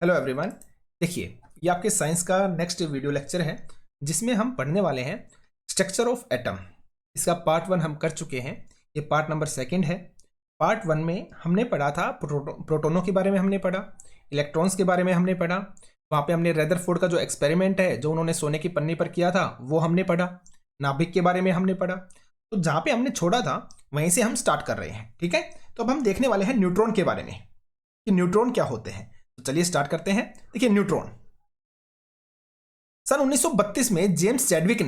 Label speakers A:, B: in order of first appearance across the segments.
A: Hello everyone. देखिए, ये आपके साइंस का नेक्स्ट वीडियो लेक्चर है जिसमें हम पढ़ने वाले हैं स्ट्रक्चर ऑफ एटम। इसका पार्ट 1 हम कर चुके हैं, ये पार्ट नंबर 2 है। पार्ट 1 में हमने पढ़ा था प्रोटोनों के बारे में हमने पढ़ा, इलेक्ट्रॉन्स के बारे में हमने पढ़ा। वहाँ पे हमने रदरफोर्ड का जो एक्सपेरिमेंट है जो उन्होंने सोने की पन्नी पर किया था वो हमने पढ़ा। नाभिक के बारे में हमने पढ़ा। तो जहाँ पे हमने छोड़ा था वहीं से हम स्टार्ट कर रहे हैं, ठीक है। तो अब हम देखने वाले हैं न्यूट्रॉन के बारे में कि न्यूट्रॉन क्या होते हैं। तो चलिए स्टार्ट करते हैं। देखिए, न्यूट्रॉन सन 1932 में जेम्स चैडविक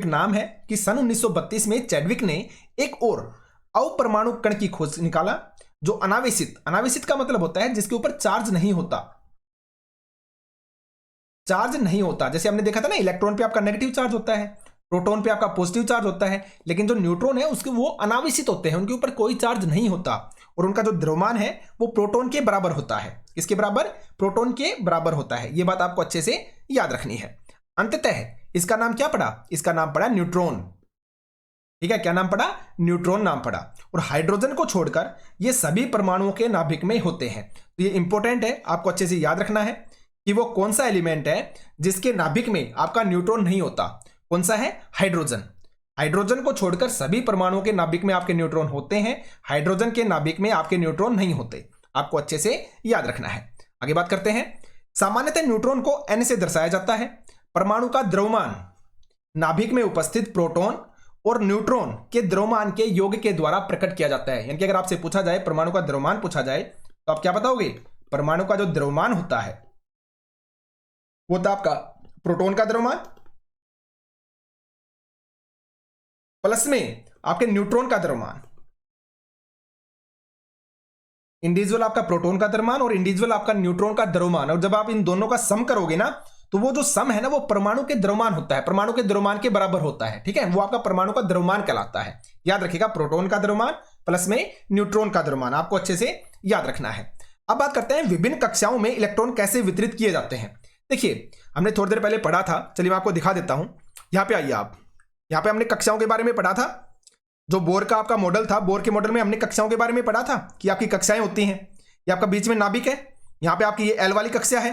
A: नाम है कि सन 1932 में चैडविक ने एक और अपरमाणु कण की खोज निकाला जो अनावेशित का मतलब होता है जिसके ऊपर चार्ज नहीं होता। जैसे हमने देखा था ना, इलेक्ट्रॉन पे आपका नेगेटिव चार्ज होता है, प्रोटॉन पे आपका पॉजिटिव चार्ज होता है, लेकिन जो न्यूट्रॉन है उसके वो अनावेशित होते हैं, उनके ऊपर कोई चार्ज नहीं होता और उनका जो द्रव्यमान है वो प्रोटॉन के बराबर होता है। किसके बराबर? प्रोटॉन के बराबर होता है। ये बात आपको अच्छे से याद रखनी है। अंततः इसका नाम क्या पड़ा? इसका नाम पड़ा न्यूट्रॉन। ठीक है, क्या नाम पड़ा? न्यूट्रॉन नाम पड़ा। और हाइड्रोजन को छोड़कर ये सभी परमाणुओं के नाभिक में होते हैं। तो ये इंपॉर्टेंट है, आपको अच्छे से याद रखना है कि वो कौन सा एलिमेंट है जिसके नाभिक में आपका न्यूट्रॉन नहीं होता। कौन सा है? हाइड्रोजन। हाइड्रोजन को छोड़कर सभी परमाणुओं के नाभिक में आपके न्यूट्रॉन होते हैं, हाइड्रोजन के नाभिक में आपके न्यूट्रॉन नहीं होते। आपको अच्छे से याद रखना है। आगे बात करते हैं। सामान्यतः न्यूट्रॉन को n से दर्शाया जाता है। परमाणु का द्रव्यमान नाभिक में उपस्थित प्रोटॉन और न्यूट्रॉन के द्रव्यमान के योग के द्वारा प्रकट किया जाता है। यानी कि अगर आपसे पूछा जाए, परमाणु का द्रव्यमान पूछा जाए, तो आप क्या बताओगे? परमाणु का जो द्रव्यमान होता है वो होता है आपका प्रोटॉन का द्रव्यमान प्लस में आपके न्यूट्रॉन का द्रव्यमान। इंडिविजुअल आपका प्रोटॉन का द्रव्यमान और इंडिविजुअल आपका न्यूट्रॉन का द्रव्यमान, और जब आप इन दोनों का सम करोगे ना, तो वो जो सम है ना वो परमाणु के द्रव्यमान होता है, परमाणु के द्रव्यमान के बराबर होता है। ठीक है, वो आपका परमाणु का द्रव्यमान कहलाता है। याद रखिएगा, प्रोटॉन का द्रव्यमान प्लस में न्यूट्रॉन का द्रव्यमान, आपको अच्छे से याद रखना है। अब बात करते हैं विभिन्न कक्षाओं में इलेक्ट्रॉन कैसे वितरित किए जाते हैं। देखिए, हमने थोड़ी देर पहले पढ़ा था, चलिए मैं आपको दिखा देता हूं। यहां पे आइए आप, यहां पे हमने कक्षाओं के बारे में पढ़ा था। जो बोर का आपका मॉडल था, बोर के मॉडल में हमने कक्षाओं के बारे में पढ़ा था कि आपकी कक्षाएं होती हैं। ये आपका बीच में नाभिक है, यहां पे आपकी ये एल वाली कक्षा है,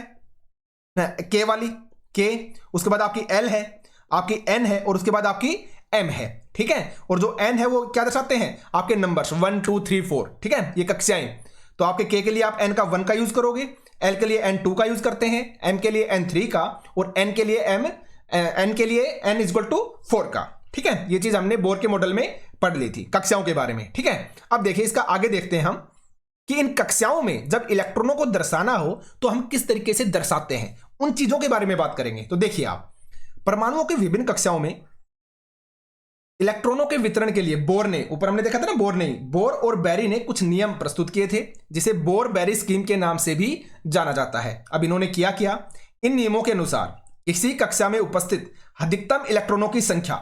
A: के वाली के, उसके बाद आपकी एल है, आपकी एन है और उसके बाद आपकी एम है। ठीक है, और जो एन है वो क्या दर्शाते हैं? आपके नंबर्स 1 2 3 4। ठीक है, ये कक्षाएं। तो आपके के लिए आप एन का 1 का यूज करोगे, एल के लिए एन 2 का यूज करते हैं, एम के लिए एन 3 का और एन के लिए एन इक्वल टू 4 का। ठीक है, ये चीज हमने बोर के मॉडल में पढ़ ली थी कक्षाओं के बारे में। ठीक है, अब देखिए इसका आगे देखते हैं हम कि इन कक्षाओं में जब इलेक्ट्रॉनों को दर्शाना हो तो हम किस तरीके से दर्शाते हैं, उन चीजों के बारे में बात करेंगे। तो देखिए आप, परमाणुओं के विभिन्न कक्षाओं में इलेक्ट्रॉनों के वितरण के लिए बोर ने, ऊपर हमने देखा था ना, बोर और बैरी ने कुछ नियम प्रस्तुत किए थे जिसे बोर बैरी स्कीम के नाम से भी जाना जाता है। अब इन्होंने किया, इन नियमों के अनुसार इसी कक्षा में उपस्थित अधिकतम इलेक्ट्रॉनों की संख्या,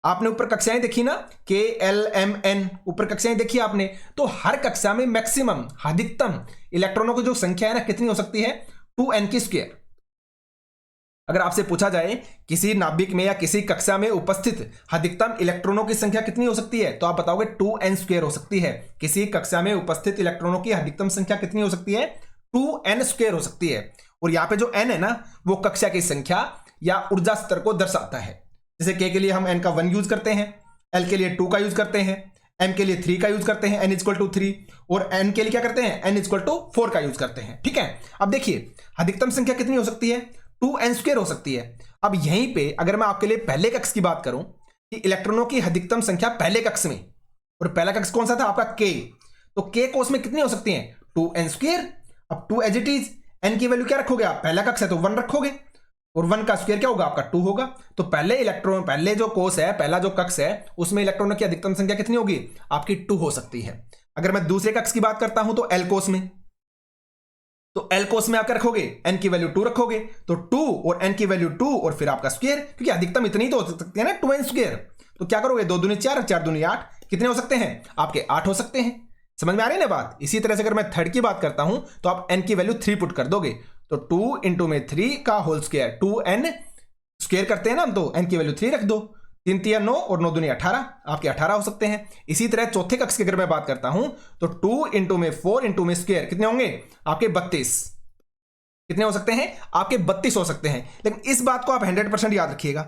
A: आपने ऊपर कक्षाएं देखी ना, के एल एम एन, ऊपर कक्षाएं देखी आपने, तो हर कक्षा में मैक्सिमम, अधिकतम इलेक्ट्रॉनों की जो संख्या है ना कितनी हो सकती है? 2n की स्क्वायर। अगर आपसे पूछा जाए किसी नाभिक में या किसी कक्षा में उपस्थित अधिकतम इलेक्ट्रॉनों की संख्या कितनी हो सकती है, तो आप बताओगे 2n स्क्वायर हो सकती है। किसी कक्षा में उपस्थित इलेक्ट्रॉनों की अधिकतम संख्या कितनी हो सकती है? 2n स्क्वायर हो सकती है। और यहां पे जो n है ना, वो कक्षा की संख्या या ऊर्जा स्तर को दर्शाता है। जैसे के लिए हम n का 1 यूज करते हैं, l के लिए 2 का यूज करते हैं, m के लिए 3 का यूज करते हैं, n इक्वल टू 3, और n के लिए क्या करते हैं? n इक्वल टू 4 का यूज करते हैं। ठीक है, अब देखिए अधिकतम संख्या कितनी हो सकती है? 2n स्क्वायर हो सकती है। अब यहीं पे अगर मैं आपके लिए पहले कक्ष की बात करूं कि इलेक्ट्रॉनों की अधिकतम संख्या पहले कक्ष में, और पहला कक्ष कौन सा था? आपका k। तो k को उसमें कितनी हो सकती है? 2n square. अब 2 एज इट इज, n की वैल्यू क्या रखोगे आप? पहला कक्ष है तो 1 रखोगे, और 1 का स्क्वायर क्या होगा? आपका 2 होगा। तो पहले जो कोष है, पहला जो कक्ष है, उसमें इलेक्ट्रॉनों की अधिकतम संख्या कितनी होगी? आपकी 2 हो सकती है। अगर मैं दूसरे कक्ष की बात करता हूं तो एल कोष में, तो एल कोष में आप क्या रखोगे? एन की वैल्यू 2 रखोगे, तो 2 और एन की वैल्यू 2 और फिर आपका स्क्वायर, क्योंकि अधिकतम इतनी तो हो सकती है ना, 2n स्क्वायर। तो क्या करोगे? 2 दूनी 4, 4 दूनी 8, कितने हो सकते हैं? आपके 8 हो सकते हैं। समझ में आ रही है ना बात? इसी तरह से अगर मैं थर्ड की बात करता हूं तो आप n की वैल्यू 3 पुट कर दोगे, तो 2 इंटू में 3 का होल स्क्वायर, 2n स्क्वायर करते हैं ना हम, तो n की वैल्यू 3 रख दो, 3 तिया 9 और 9 दूनी 18, आपके 18 हो सकते हैं। इसी तरह चौथे कक्ष की अगर मैं बात करता हूं तो 2 इंटू में 4 इंटू में स्क्वायर कितने होंगे आपके 32, कितने हो सकते हैं आपके 32 हो सकते हैं। लेकिन इस बात को आप 100% याद रखिएगा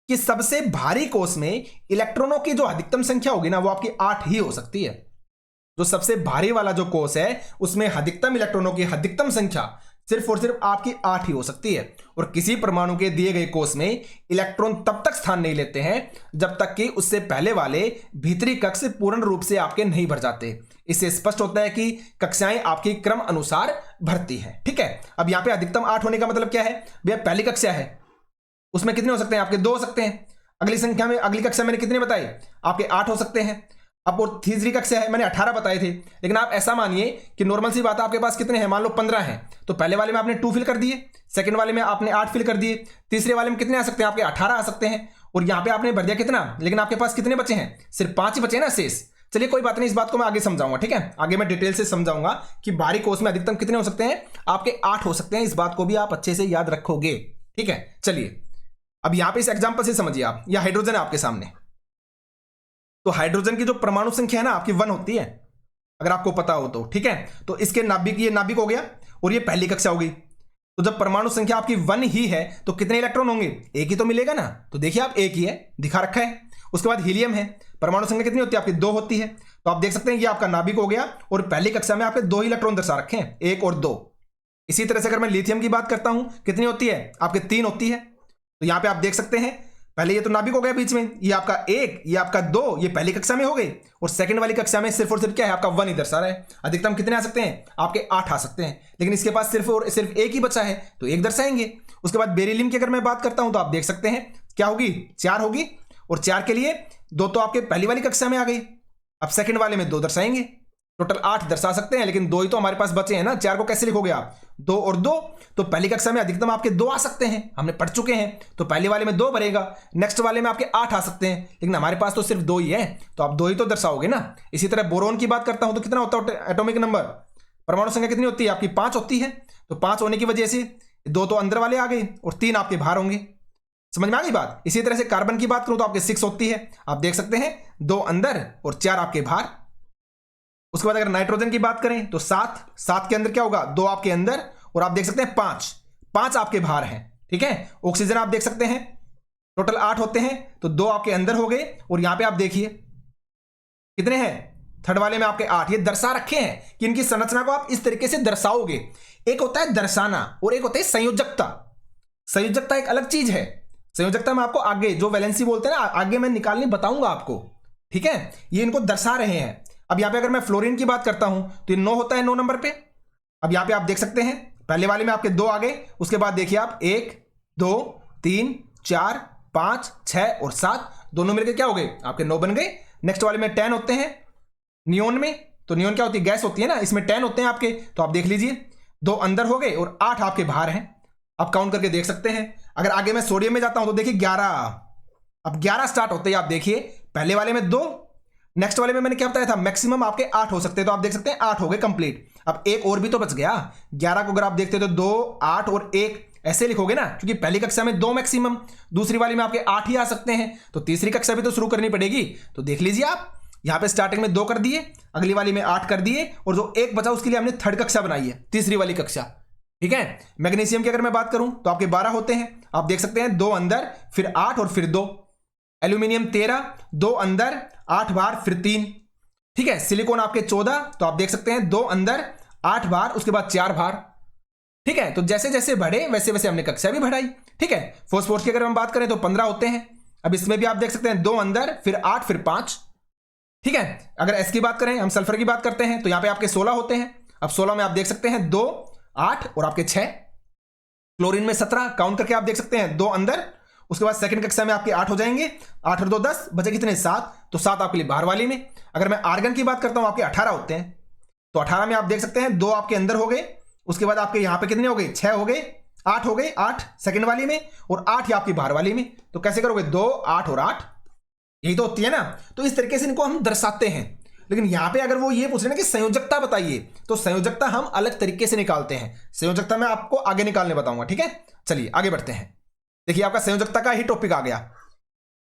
A: कि सबसे भारी कोष में इलेक्ट्रॉनों की जो अधिकतम संख्या होगी ना वो आपकी 8 ही हो सकती है। जो सबसे भारी वाला जो कोष है उसमें अधिकतम इलेक्ट्रॉनों की अधिकतम संख्या सिर्फ और सिर्फ आपकी 8 ही हो सकती है। और किसी परमाणु के दिए गए कोष में इलेक्ट्रॉन तब तक स्थान नहीं लेते हैं जब तक कि उससे पहले वाले भीतरी कक्ष पूर्ण रूप से आपके नहीं भर जाते। इससे स्पष्ट होता है कि कक्षाएं आपकी क्रम अनुसार भरती हैं। ठीक है, अब यहां पे अधिकतम 8 होने का मतलब क्या है भैया, पहली कक्षा है उसमें कितने हो सकते हैं आपके 2 हो सकते हैं। अगली संख्या में अगली कक्षा मैंने कितने बताए आपके 8 हो सकते हैं। अब और तीसरी कक्षा है मैंने 18 बताए थे। लेकिन आप ऐसा मानिए कि नॉर्मल सी बात है आपके पास कितने हैं, मान लो 15 हैं, तो पहले वाले में आपने 2 फिल कर दिए, सेकंड वाले में आपने 8 फिल कर दिए, तीसरे वाले में कितने आ सकते हैं आपके 18 आ सकते हैं। और यहां पे आपने भर दिया कितना, लेकिन आपके पास कितने बचे हैं, सिर्फ 5 ही बचे हैं ना शेष। चलिए कोई बात नहीं, इस बात को मैं आगे समझाऊंगा। ठीक है, आगे मैं डिटेल से समझाऊंगा कि बाहरी कोष में अधिकतम कितने हो सकते हैं आपके 8 हो सकते हैं। इस बात को भी आप अच्छे से याद रखोगे। ठीक है, चलिए अब यहां पे इस एग्जांपल से समझिए आप, यह हाइड्रोजन है आपके सामने, तो हाइड्रोजन की जो परमाणु संख्या है ना आपकी 1 होती है, अगर आपको पता हो तो। ठीक है, तो इसके नाभिक, ये नाभिक हो गया और ये पहली कक्षा हो गई। तो जब परमाणु संख्या आपकी 1 ही है तो कितने इलेक्ट्रॉन होंगे, एक ही तो मिलेगा ना। तो देखिए आप एक ही है, दिखा रखा है। उसके बाद हीलियम है, परमाणु संख्या कितनी होती है आपकी 2 होती है। तो आप देख सकते हैं ये आपका नाभिक हो गया और पहली कक्षा में आपके 2 इलेक्ट्रॉन दर्शा रखे हैं, 1 और 2। इसी तरह से अगर मैं लिथियम की बात करता हूं कितनी होती है आपके 3 होती है। तो यहां पे आप देख सकते हैं पहले ये तो नाभिक हो गया बीच में, ये आपका 1, ये आपका 2, ये पहली कक्षा में हो गई। और सेकंड वाली कक्षा में सिर्फ और सिर्फ क्या है आपका 1 ही दर्शा रहा है। अधिकतम कितने आ सकते हैं आपके 8 आ सकते हैं, लेकिन इसके पास सिर्फ और सिर्फ 1 ही बचा है तो 1 दर्शाएंगे। उसके बाद बेरिलियम की अगर मैं बात करता हूं तो आप देख सकते हैं क्या होगी, 4 होगी। और 4 के लिए 2 तो आपके पहली वाली कक्षा में आ गई, अब सेकंड वाले में 2 दर्शाएंगे। टोटल 8 दर्शा सकते हैं, लेकिन 2 ही तो हमारे पास बचे हैं ना। 4 को कैसे लिखोगे आप, 2 और 2। तो पहली कक्षा में अधिकतम आपके 2 आ सकते हैं, हमने पढ़ चुके हैं। तो पहले वाले में 2 भरेगा, नेक्स्ट वाले में आपके 8 आ सकते हैं, लेकिन हमारे पास तो सिर्फ 2 ही है, तो आप 2 ही तो दर्शाओगे ना। इसी तरह बोरोन की बात करता हूं तो कितना होता है एटॉमिक नंबर, परमाणु संख्या कितनी होती है आपकी 5 होती है। तो 5 होने की वजह से 2 तो अंदर वाले आ गए और 3 आपके बाहर होंगे। समझ में आ गई बात। इसी तरह से कार्बन की बात करूं तो आपके 6 होती है, आप देख सकते हैं 2 अंदर और 4 आपके बाहर। उसके बाद अगर नाइट्रोजन की बात करें तो 7 के अंदर क्या होगा, 2 आपके अंदर और आप देख सकते हैं 5 आपके बाहर हैं। ठीक है, ऑक्सीजन आप देख सकते हैं टोटल 8 होते हैं, तो 2 आपके अंदर हो गए और यहां पे आप देखिए कितने हैं, थर्ड वाले में आपके 8। ये दर्शा रखे हैं कि इनकी संरचना को आप इस तरीके से दर्शाओगे। एक होता है दर्शाना और एक होता है संयोजकता। संयोजकता एक अलग चीज है, संयोजकता में आपको आगे जो वैलेंसी बोलते हैं ना, आगे मैं निकालने बताऊंगा आपको। ठीक है, ये इनको दर्शा रहे हैं। अब यहां पे अगर मैं फ्लोरीन की बात करता हूं तो ये 9 होता है 9 नंबर पे। अब यहां पे आप देख सकते हैं पहले वाले में आपके 2 आ गए, उसके बाद देखिए आप 1 2 3 4 5 6 और 7 दोनों मिलकर क्या हो गए आपके 9 बन गए। नेक्स्ट वाले में 10 होते हैं नियोन में, तो नियोन क्या होती है, गैस होती है ना, इसमें 10 होते हैं आपके। तो आप देख लीजिए 2 अंदर हो गए और 8 आपके बाहर हैं। आप काउंट करके देख सकते हैं। अगर आगे मैं सोडियम में जाता हूं तो देखिए 11, अब 11 स्टार्ट होते हैं। आप देखिए पहले वाले में 2, नेक्स्ट वाले में मैंने क्या बताया था मैक्सिमम आपके 8 हो सकते हैं, तो आप देख सकते हैं 8 हो गए कंप्लीट। अब एक और भी तो बच गया 11 को अगर आप देखते हो तो 2 8 और 1 ऐसे लिखोगे ना, क्योंकि पहली कक्षा में 2 मैक्सिमम, दूसरी वाली में आपके 8 ही आ सकते हैं, तो तीसरी कक्षा भी तो शुरू करनी पड़ेगी। तो देख लीजिए आप यहां पे स्टार्टिंग में 2 कर दिए, अगली वाली में 8 कर दिए और जो 1 बचा उसके लिए हमने थर्ड कक्षा बनाई है, तीसरी वाली कक्षा। ठीक है, मैग्नीशियम की अगर मैं बात करूं तो आपके 12 होते हैं, आप देख सकते हैं 2 अंदर फिर 8 और फिर 2। एल्यूमिनियम 13, 2 अंदर 8 बार फिर 3। ठीक है, सिलिकॉन आपके 14, तो आप देख सकते हैं 2 अंदर 8 बार उसके बाद 4 बार। ठीक है, तो जैसे जैसे बढ़े वैसे वैसे हमने कक्षा भी बढ़ाई। ठीक है, फॉस्फोरस की अगर हम बात करें तो 15 होते हैं। अब इसमें भी आप देख सकते हैं 2 अंदर फिर 8 फिर 5। ठीक है, अगर एस की बात करें, हम सल्फर की बात करते हैं तो यहां पे आपके 16 होते हैं। अब 16 में आप देख सकते हैं 2 8 और आपके 6। क्लोरीन में 17, काउंट करके आप देख सकते हैं 2 अंदर, उसके बाद सेकंड कक्षा में आपके 8 हो जाएंगे, 8 और 2 10, बचे कितने 7, तो 7 आपके लिए बाहर वाली में। अगर मैं आर्गन की बात करता हूं आपके 18 होते हैं, तो 18 में आप देख सकते हैं 2 आपके अंदर हो गए, उसके बाद आपके यहां पे कितने हो गए 6 हो गए, 8 हो गए, 8 सेकंड वाली में और 8 ही आपकी बाहर वाली में। तो कैसे करोगे 2 8 और 8, यही तो होती है ना। तो इस तरीके से इनको हम दर्शाते हैं। लेकिन यहां पे अगर वो ये पूछ रहे ना कि संयोजकता बताइए, तो संयोजकता हम अलग तरीके से निकालते हैं। संयोजकता मैं आपको आगे निकालने बताऊंगा। ठीक है, चलिए आगे बढ़ते हैं। देखिए आपका संयोजकता का ही टॉपिक आ गया।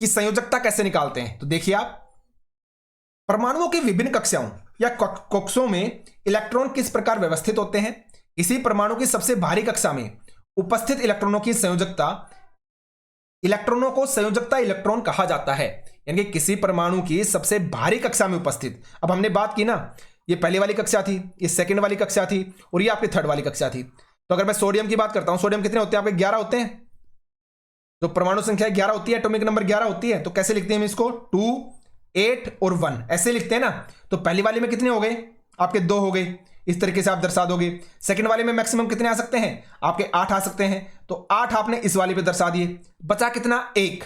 A: कि संयोजकता कैसे निकालते हैं। तो देखिए आप, परमाणुओं की विभिन्न कक्षाओं या कक्षों में इलेक्ट्रॉन किस प्रकार व्यवस्थित होते हैं। इसी परमाणु की सबसे भारी कक्षा में उपस्थित इलेक्ट्रॉनों की संयोजकता, इलेक्ट्रॉनों को संयोजकता इलेक्ट्रॉन कहा जाता है। यानी कि किसी परमाणु की सबसे भारी कक्षा में उपस्थित, अब हमने बात की ना, ये पहली वाली कक्षा थी, ये सेकंड वाली कक्षा थी और ये आपकी थर्ड वाली कक्षा थी। तो अगर मैं सोडियम की बात करता हूं, सोडियम कितने होते हैं आपके? 11 होते हैं। तो परमाणु संख्या 11 होती है, एटॉमिक नंबर 11 होती है। तो कैसे लिखते हैं हम इसको? 2, 8 और 1 ऐसे लिखते हैं ना। तो पहली वाली में कितने हो गए आपके? 2 हो गए। इस तरीके से आप दर्शा दोगे। सेकंड वाले में मैक्सिमम कितने आ सकते हैं आपके? 8 आ सकते हैं। तो 8 आपने इस वाले पे दर्शा दिए, बचा कितना? 1।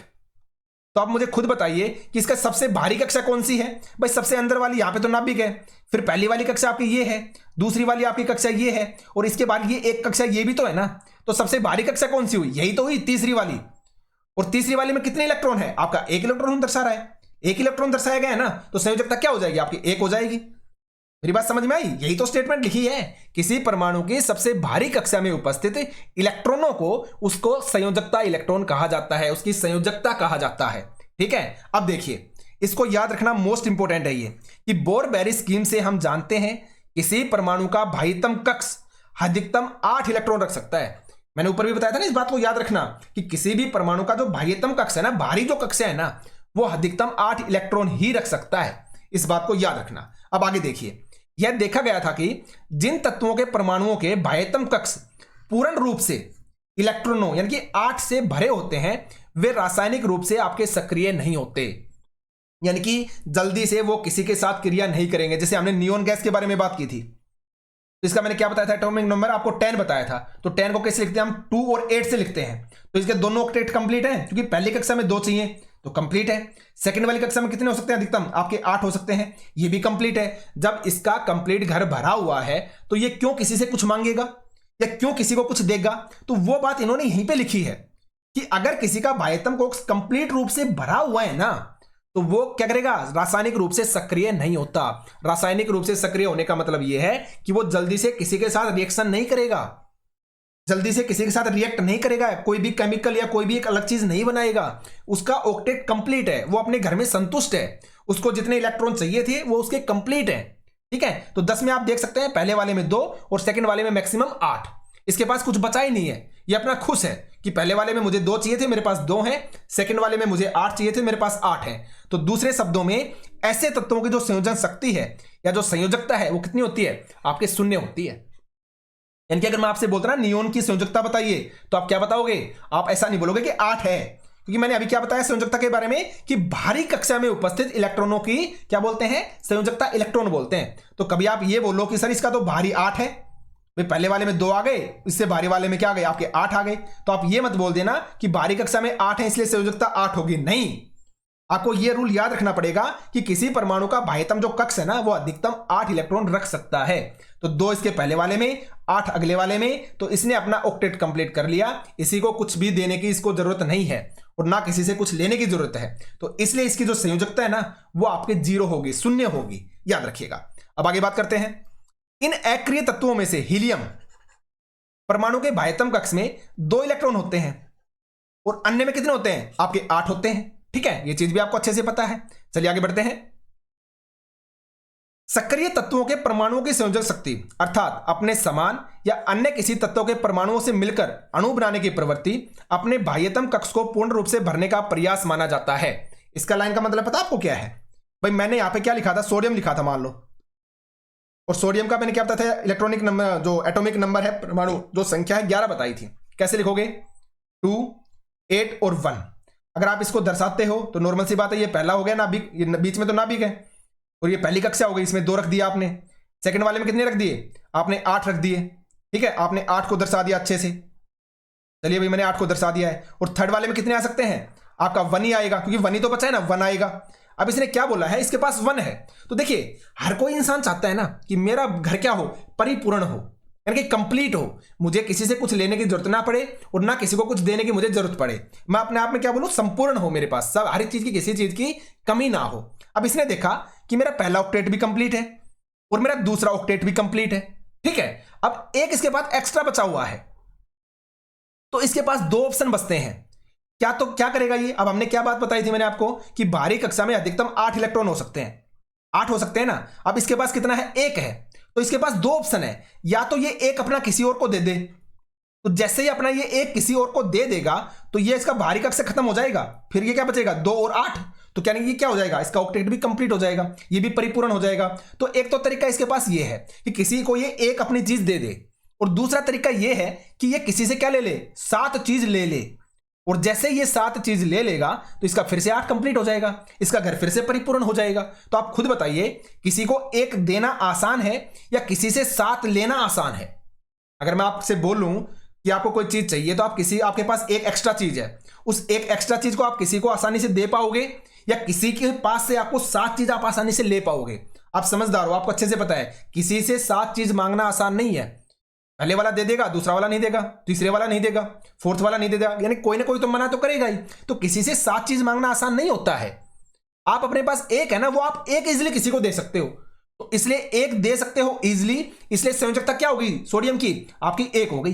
A: तो आप मुझे खुद बताइए कि इसका सबसे भारी कक्षा कौन सी है? भाई सबसे अंदर वाली, यहां पे तो नाभिक है। फिर पहली वाली कक्षा आपकी ये है, दूसरी वाली आपकी कक्षा ये है, और इसके बाद ये एक कक्षा ये भी तो है ना। तो सबसे भारी कक्षा कौन सी हुई? यही तो हुई, तीसरी वाली। और तीसरी वाली में कितने इलेक्ट्रॉन है आपका? 1 इलेक्ट्रॉन दर्शा रहा है, 1 इलेक्ट्रॉन दर्शाया गया है ना। तो संयोजकता क्या हो जाएगी आपकी? 1 हो जाएगी। मेरी बात समझ में आई? यही तो स्टेटमेंट लिखी है। किसी परमाणु की सबसे भारी कक्षा में उपस्थित इलेक्ट्रॉनों को उसको संयोजकता इलेक्ट्रॉन कहा जाता है, उसकी संयोजकता कहा जाता है। ठीक है, अब देखिए, इसको याद रखना मोस्ट इंपोर्टेंट है ये, कि बोर-बेरी स्कीम से हम जानते हैं किसी परमाणु का भारीतम कक्ष अधिकतम 8 इलेक्ट्रॉन रख सकता है। मैंने ऊपर भी बताया था ना, इस बात को याद रखना कि किसी भी परमाणु का जो भारीतम कक्ष है ना, भारी जो कक्ष है ना, वो अधिकतम 8 इलेक्ट्रॉन ही रख सकता है। इस बात को याद रखना। अब आगे देखिए, यह देखा गया था कि जिन तत्वों के परमाणुओं के भारीतम कक्ष पूर्ण रूप से इलेक्ट्रॉनों यानी कि 8 से भरे होते हैं, वे रासायनिक रूप से आपके सक्रिय नहीं होते, यानी कि जल्दी से वो किसी के साथ क्रिया नहीं करेंगे। जैसे हमने नियोन गैस के बारे में बात की थी, तो इसका मैंने क्या बताया था? एटॉमिक नंबर आपको 10 बताया था। तो 10 को कैसे लिखते हैं हम? 2 और 8 से लिखते हैं। तो इसके दोनों ऑक्टेट कंप्लीट है, क्योंकि पहली कक्षा में 2 चाहिए तो कंप्लीट है। सेकंड वाली कक्षा में कितने हो सकते हैं अधिकतम? आपके 8 हो सकते हैं, ये भी कंप्लीट है। जब इसका कंप्लीट घर भरा हुआ है तो ये क्यों किसी से कुछ मांगेगा या क्यों किसी को कुछ देगा? तो वो बात इन्होंने यहीं पे लिखी है कि अगर किसी का भारीतम कोष कंप्लीट रूप से भरा हुआ है ना, तो वो क्या करेगा? रासायनिक रूप से सक्रिय नहीं होता। रासायनिक रूप से सक्रिय होने का मतलब यह है कि वो जल्दी से किसी के साथ रिएक्शन नहीं करेगा, जल्दी से किसी के साथ रिएक्ट नहीं करेगा, कोई भी केमिकल या कोई भी एक अलग चीज नहीं बनाएगा। उसका ऑक्टेट कंप्लीट है, वो अपने घर में संतुष्ट है, उसको जितने इलेक्ट्रॉन चाहिए थे वो उसके कंप्लीट है। ठीक है, तो 10 में आप देख सकते हैं, पहले वाले में 2 और सेकंड वाले में मैक्सिमम 8। इसके पास कुछ बचा ही नहीं है, ये अपना खुश है कि पहले वाले में मुझे 2 चाहिए थे, मेरे पास 2 हैं, सेकंड वाले में मुझे 8 चाहिए थे, मेरे पास 8 है। तो दूसरे शब्दों में ऐसे तत्वों की जो संयोजन शक्ति है या जो संयोजकता है वो कितनी होती है? आपके 0 होती है। यानी कि अगर मैं आपसे बोलता ना नियोन की संयोजकता बताइए, तो आप क्या बताओगे? आप ऐसा नहीं बोलोगे कि 8 है, क्योंकि मैंने अभी क्या बताया संयोजकता के बारे में कि भारी कक्षा में उपस्थित इलेक्ट्रॉनों की क्या बोलते हैं? संयोजकता इलेक्ट्रॉन बोलते हैं। तो कभी आप ये बोलो कि सर इसका तो भारी 8 है, भाई पहले वाले में 2 आ गए, इससे भारी वाले में क्या आ गए? आपके 8 आ गए। तो आप ये मत बोल देना कि भारी कक्षा में 8 है इसलिए संयोजकता 8 होगी। नहीं, आपको यह रूल याद रखना पड़ेगा कि किसी परमाणु का भारीतम जो कक्ष है ना, वो अधिकतम 8 इलेक्ट्रॉन रख सकता है। तो 2 इसके पहले वाले में, 8 अगले वाले में, तो इसने अपना ऑक्टेट कंप्लीट कर लिया। इसी को कुछ भी देने की इसको जरूरत नहीं है और ना किसी से कुछ लेने की जरूरत है। तो इसलिए इसकी जो संयोजकता है ना, वो आपके 0 होगी, 0 होगी, याद रखिएगा। अब आगे बात करते हैं। इन अक्रिय तत्वों में से हीलियम परमाणु के भारीतम कक्ष में 2 इलेक्ट्रॉन होते हैं और अन्य में कितने होते हैं? आपके 8 होते हैं। ठीक है, ये चीज भी आपको अच्छे से पता है। चलिए आगे बढ़ते हैं। सक्रिय तत्वों के परमाणुओं की संयोजक शक्ति अर्थात अपने समान या अन्य किसी तत्वों के परमाणुओं से मिलकर अणु बनाने की प्रवृत्ति अपने बाह्यतम कक्ष को पूर्ण रूप से भरने का प्रयास माना जाता है। इसका लाइन का मतलब पता आपको क्या है? भाई मैंने यहां पे क्या लिखा था? सोडियम लिखा था मान लो, और सोडियम का मैंने क्या बताया था? इलेक्ट्रॉनिक नंबर, जो एटॉमिक नंबर है, परमाणु जो संख्या है 11 बताई थी। कैसे लिखोगे? 2, 8 और 1। अगर आप इसको दर्शाते हो तो नॉर्मल सी बात है, ये पहला हो गया नाभिक, ये बीच में तो नाभिक है, और ये पहली कक्षा हो गई, इसमें 2 रख दिया आपने। सेकंड वाले में कितने रख दिए? आपने 8 रख दिए। ठीक है, आपने 8 को दर्शा दिया अच्छे से। चलिए भाई मैंने 8 को दर्शा दिया है। और थर्ड वाले में कितने आ सकते हैं? आपका 1 ही आएगा, क्योंकि 1 ही तो बचा है ना, 1 आएगा। अब इसने क्या बोला है? इसके पास 1 है। तो देखिए, हर कोई इंसान चाहता है ना कि मेरा घर क्या हो? परिपूर्ण हो, यानी कि कंप्लीट हो, मुझे किसी से कुछ लेने की जरूरत ना पड़े और ना किसी को कुछ देने की मुझे जरूरत पड़े। मैं अपने आप में क्या बोलूं? संपूर्ण हो, मेरे पास सब, हर एक चीज की, किसी चीज की कमी ना हो। अब इसने देखा कि मेरा पहला ऑक्टेट भी कंप्लीट है और मेरा दूसरा ऑक्टेट भी कंप्लीट है। ठीक है, अब एक इसके बाद एक्स्ट्रा बचा हुआ है, तो इसके पास 2 ऑप्शन बचते हैं क्या करेगा ये? अब हमने क्या बात बताई थी मैंने आपको कि बाहरी कक्षा में अधिकतम 8 इलेक्ट्रॉन हो सकते हैं, 8 हो सकते हैं ना। अब इसके पास कितना है? 1 है। तो इसके पास 2 ऑप्शन है, या तो ये 1 अपना किसी और को दे दे, तो जैसे ही अपना ये 1 किसी और को दे देगा तो ये इसका बाहरी कक्षा खत्म हो जाएगा, फिर ये क्या बचेगा? 2 और 8, तो क्या नहीं, ये क्या हो जाएगा? इसका ऑक्टेट भी कंप्लीट हो जाएगा, ये भी परिपूर्ण हो जाएगा। तो एक तो तरीका इसके पास ये है कि किसी को ये 1 अपनी चीज दे दे, और दूसरा तरीका ये है कि ये किसी से क्या ले ले? 7 चीज ले ले, और जैसे ये 7 चीज ले लेगा तो इसका फिर से 8 कंप्लीट हो जाएगा, इसका घर फिर से परिपूर्ण हो जाएगा। तो आप खुद बताइए, किसी को 1 देना आसान है या किसी से 7 लेना आसान है? अगर मैं आपसे बोलूं कि आपको कोई चीज चाहिए, तो आपके पास 1 एक्स्ट्रा चीज है, उस 1 एक्स्ट्रा चीज को आप किसी को आसानी से दे पाओगे, या किसी के पास से आपको 7 चीज आप आसानी से ले पाओगे? आप समझदार हो, आपको अच्छे से पता है किसी से 7 चीज मांगना आसान नहीं है। पहले वाला दे देगा, दूसरा वाला नहीं देगा, तीसरे वाला नहीं देगा, फोर्थ वाला नहीं देगा, यानी कोई ना कोई तो मना तो करेगा ही। तो किसी से 7 चीज मांगना आसान नहीं होता है। आप अपने पास 1 है ना, वो आप 1 इजिली किसी को दे सकते हो, तो इसलिए 1 दे सकते हो इजिली, इसलिए संयोजकता क्या होगी सोडियम की? आपकी 1 हो गई।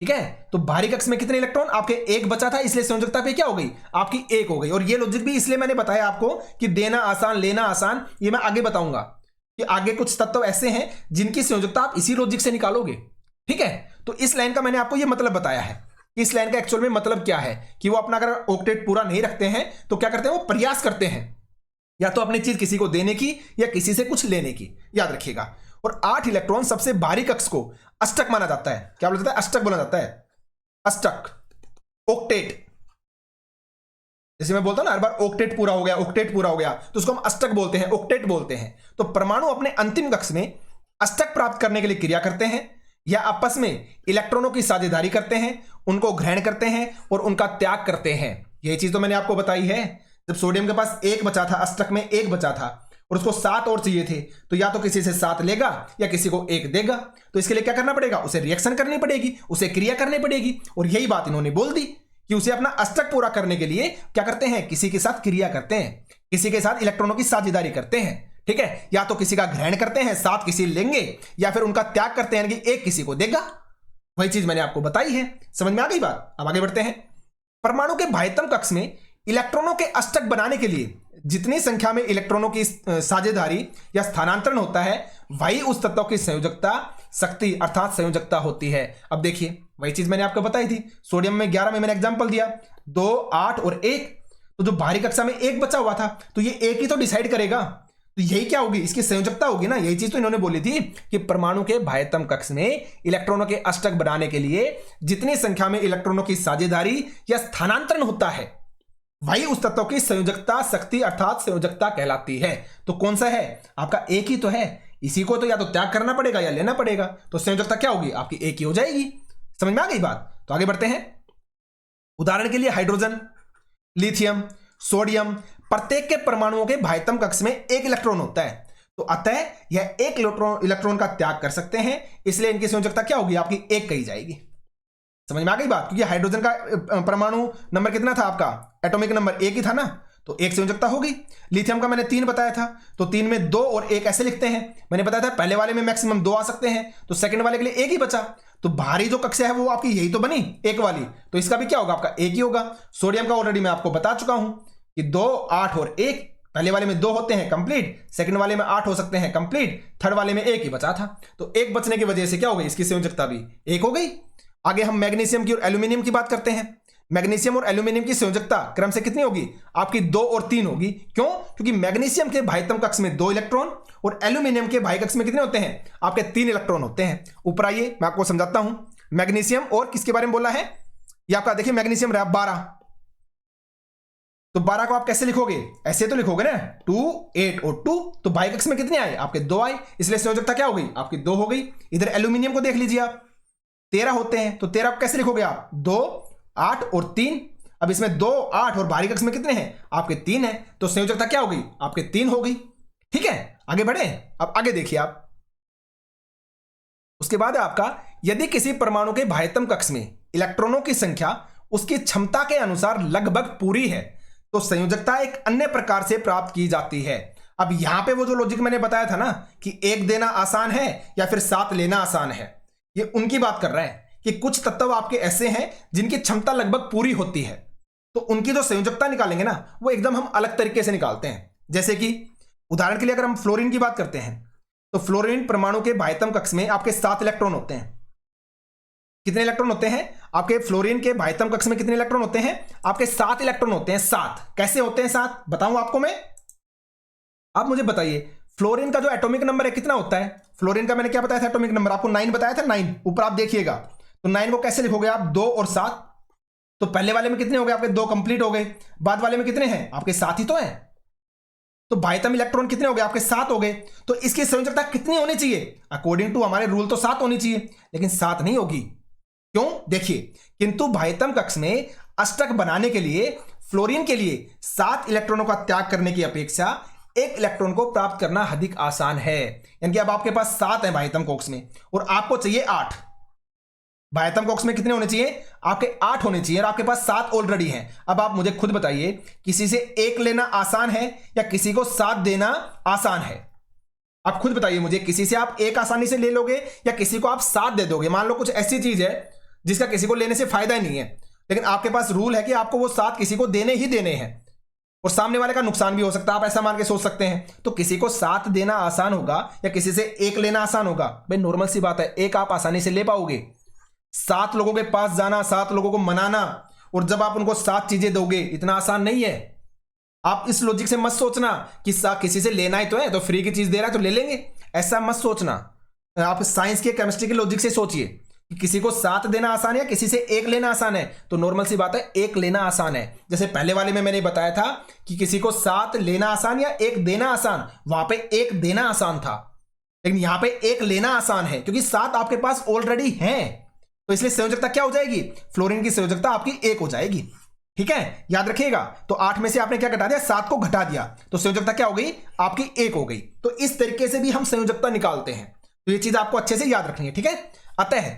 A: ठीक है, तो बाहरी कक्ष में कितने इलेक्ट्रॉन? आपके 1 बचा था, इसलिए संयोजकता पे क्या हो गई? आपकी 1 हो गई। और ये लॉजिक भी इसलिए मैंने बताया आपको कि देना आसान लेना आसान, ये मैं आगे बताऊंगा कि आगे कुछ तत्व ऐसे हैं जिनकी संयोजकता आप इसी लॉजिक से निकालोगे। ठीक है, तो इस लाइन का मैंने आपको ये मतलब बताया है। इस लाइन का एक्चुअल में मतलब क्या है कि वो अपना अगर ऑक्टेट पूरा नहीं रखते हैं तो क्या करते हैं? वो प्रयास करते हैं या तो अपनी चीज किसी को देने की या किसी से कुछ लेने की, याद रखिएगा। और 8 इलेक्ट्रॉन सबसे बाहरी कक्ष को अष्टक माना जाता है। क्या बोला जाता है? अष्टक बोला जाता है, अष्टक, ऑक्टेट। जैसे मैं बोलता हूं ना हर बार ऑक्टेट पूरा हो गया, ऑक्टेट पूरा हो गया, तो उसको हम अष्टक बोलते हैं, ऑक्टेट बोलते हैं। तो परमाणु अपने अंतिम कक्ष में अष्टक प्राप्त करने के लिए क्रिया करते हैं या आपस में इलेक्ट्रॉनों की साझेदारी करते हैं, उनको ग्रहण करते हैं और उनका त्याग करते हैं। यही चीज तो मैंने आपको बताई है। जब सोडियम के पास 1 बचा था, अष्टक में 1 बचा था और उसको 7 और चाहिए थे, तो या तो किसी से 7 लेगा या किसी को 1 देगा। तो इसके लिए क्या करना पड़ेगा? उसे रिएक्शन करनी पड़ेगी, उसे क्रिया करनी पड़ेगी। और यही बात इन्होंने बोल दी कि उसे अपना अष्टक पूरा करने के लिए क्या करते हैं? किसी के साथ क्रिया करते हैं, किसी के साथ इलेक्ट्रॉनों की साझेदारी करते हैं। ठीक है, या तो किसी का ग्रहण करते हैं, 7 किसी लेंगे, या फिर उनका त्याग करते हैं कि 1 किसी को देगा। वही चीज मैंने आपको बताई है। समझ में आ गई बात? अब आगे बढ़ते हैं। परमाणु के बाह्यतम कक्ष में इलेक्ट्रॉनों के अष्टक बनाने के लिए जितनी संख्या में इलेक्ट्रॉनों की साझेदारी या स्थानांतरण होता है, वही उस तत्व की संयोजकता शक्ति अर्थात संयोजकता होती है। अब देखिए, वही चीज मैंने आपको बताई थी। सोडियम में 11 में मैंने एग्जांपल दिया, 2, 8 और 1। तो जो बाहरी कक्षा में 1 बचा हुआ था, तो ये 1 ही तो डिसाइड करेगा। तो यही क्या होगी? इसकी संयोजकता होगी ना। यही चीज तो इन्होंने बोली थी कि परमाणु के बाह्यतम कक्ष में इलेक्ट्रॉनों के अष्टक बनाने के लिए जितनी संख्या में इलेक्ट्रॉनों की साझेदारी या स्थानांतरण होता है, वही उस तत्व की संयोजकता शक्ति अर्थात संयोजकता कहलाती है। तो कौन सा है? आपका 1 ही तो है। इसी को तो या तो त्याग करना पड़ेगा या लेना पड़ेगा। तो संयोजकता क्या होगी? आपकी 1 ही हो जाएगी। समझ में आ गई बात? तो आगे बढ़ते हैं। उदाहरण के लिए हाइड्रोजन, लिथियम, सोडियम, प्रत्येक के परमाणुओं के बाह्यतम कक्ष में 1 इलेक्ट्रॉन होता है। तो अतः यह 1 इलेक्ट्रॉन का त्याग कर सकते हैं, इसलिए इनकी संयोजकता क्या होगी? आपकी 1 कही जाएगी। समझ में आ गई बात? क्योंकि हाइड्रोजन का परमाणु नंबर कितना था? आपका एटॉमिक नंबर 1 ही था ना, तो 1 संयोजकता होगी। लिथियम का मैंने 3 बताया था, तो 3 में 2 और 1 ऐसे लिखते हैं। मैंने बताया था पहले वाले में मैक्सिमम 2 आ सकते हैं, तो सेकंड वाले के लिए 1 ही बचा। तो बाहरी जो कक्षा है वो आपकी यही तो बनी, 1 वाली, तो इसका भी क्या होगा? आपका 1 ही होगा। सोडियम का ऑलरेडी मैं आपको बता चुका हूं कि 2, 8 और 1। पहले वाले में 2 होते हैं कंप्लीट, सेकंड वाले में 8 हो सकते हैं कंप्लीट, थर्ड वाले में 1 ही बचा था। तो 1 बचने की वजह से क्या हो गई? इसकी संयोजकता भी 1 हो गई। आगे हम मैग्नीशियम की और एल्यूमिनियम की बात करते हैं। मैग्नीशियम और एल्यूमिनियम की संयोजकता क्रम से कितनी होगी? आपकी 2 और 3 होगी। क्यों? क्योंकि मैग्नीशियम के बाह्यतम कक्ष में 2 इलेक्ट्रॉन और एल्यूमिनियम के बाह्य कक्ष में कितने होते हैं? आपके 3 इलेक्ट्रॉन होते हैं। ऊपर आइए, मैं आपको समझाता हूं। मैग्नीशियम और किसके बारे में बोला है? ये आपका देखिए, मैग्नीशियम रहा 12। तो 12 को आप कैसे लिखोगे? ऐसे तो लिखोगे ना, 2, 8 और 2। तो बाह्य कक्ष में कितने आए? आपके 2 आए, इसलिए संयोजकता क्या हो गई? आपकी 2 हो गई। इधर एल्यूमिनियम को देख लीजिए आप, 13 होते हैं, तो 13 को कैसे लिखोगे आप? 2, 8 और 3। अब इसमें 2, 8 और बाहरी कक्ष में कितने हैं? आपके 3 हैं, तो संयोजकता क्या हो गई? आपके 3 हो गई। ठीक है, आगे बढ़े। अब आगे देखिए आप, उसके बाद आपका यदि किसी परमाणु के बाह्यतम कक्ष में इलेक्ट्रॉनों की संख्या उसकी क्षमता के अनुसार लगभग पूरी है, तो संयोजकता एक अन्य प्रकार से प्राप्त की जाती है। अब यहां पे वो जो लॉजिक मैंने बताया था ना कि 1 देना आसान है या फिर 7 लेना आसान है, ये उनकी बात कर रहा है कि कुछ तत्व आपके ऐसे हैं जिनकी क्षमता लगभग पूरी होती है, तो उनकी जो संयोजकता निकालेंगे ना वो एकदम हम अलग तरीके से निकालते हैं। जैसे कि उदाहरण के लिए अगर हम फ्लोरीन की बात करते हैं तो फ्लोरीन परमाणु के बाह्यतम कक्ष में आपके 7 इलेक्ट्रॉन होते हैं। कितने इलेक्ट्रॉन होते हैं आपके फ्लोरीन के बाह्यतम कक्ष में? कितने इलेक्ट्रॉन होते हैं आपके? 7 इलेक्ट्रॉन होते हैं। 7 कैसे होते हैं? 7 बताऊं आपको मैं, आप मुझे बताइए फ्लोरीन का जो एटॉमिक नंबर है कितना होता है? फ्लोरीन का मैंने क्या बताया था एटॉमिक नंबर? आपको 9 बताया था। 9 ऊपर आप देखिएगा, तो 9 को कैसे लिखोगे आप? 2 और 7। तो पहले वाले में कितने हो गए आपके? 2 कंप्लीट हो गए। बाद वाले में कितने हैं आपके? 7 ही तो हैं। तो बाह्यतम इलेक्ट्रॉन कितने हो गए आपके? 7 हो गए। तो इसकी संयोजकता कितनी होनी चाहिए? अकॉर्डिंग टू हमारे रूल तो 7 होनी चाहिए, लेकिन 7 नहीं होगी। क्यों? देखिए, किंतु बाह्यतम कक्ष में अष्टक बनाने के लिए फ्लोरीन के लिए 7 इलेक्ट्रॉनों का त्याग करने की अपेक्षा 1 इलेक्ट्रॉन को प्राप्त करना अधिक आसान है। यानी कि अब आपके पास 7 है बाह्यतम कक्ष में और आपको चाहिए 8। बाह्यतम कक्ष में कितने होने चाहिए आपके? 8 होने चाहिए और आपके पास 7 ऑलरेडी हैं। अब आप मुझे खुद बताइए, किसी से 1 लेना आसान है या किसी को 7 देना आसान है? आप खुद बताइए मुझे, किसी से आप 1 आसानी से ले लोगे या किसी को आप 7 दे दोगे? मान लो कुछ ऐसी चीज है जिसका किसी को लेने से फायदा ही नहीं है, लेकिन आपके पास रूल है कि आपको वो 7 किसी को देने ही देने हैं और सामने वाले का नुकसान भी हो सकता है, आप ऐसा मान के सोच सकते हैं। तो किसी को 7 देना आसान होगा या किसी से 1 लेना आसान होगा? भाई नॉर्मल सी बात है, 1 आप आसानी से ले पाओगे। 7 लोगों के पास जाना, 7 लोगों को मनाना और जब आप उनको 7 चीजें दोगे, इतना आसान नहीं है। आप इस लॉजिक से मत सोचना कि किसी से लेना ही तो है, तो फ्री की चीज दे रहा है तो ले लेंगे, ऐसा मत सोचना। आप साइंस के केमिस्ट्री के लॉजिक से सोचिए कि किसी को 7 देना आसान है, किसी से 1 लेना आसान है। तो नॉर्मल सी बात है, 1 लेना आसान है। जैसे पहले वाले में मैंने बताया था कि किसी को 7 लेना आसान या 1 देना आसान, वहां पे 1 देना आसान था, लेकिन यहां पे 1 लेना आसान है क्योंकि 7 आपके पास ऑलरेडी हैं। तो इसलिए संयोजकता क्या हो जाएगी? फ्लोरीन की संयोजकता आपकी 1 हो जाएगी। ठीक है, याद रखिएगा। तो 8 में से आपने क्या घटा दिया? 7 को घटा दिया, तो संयोजकता क्या हो गई आपकी? 1 हो गई। तो इस तरीके से भी हम संयोजकता निकालते हैं। तो ये चीज आपको अच्छे से याद रखनी है। ठीक है, अतः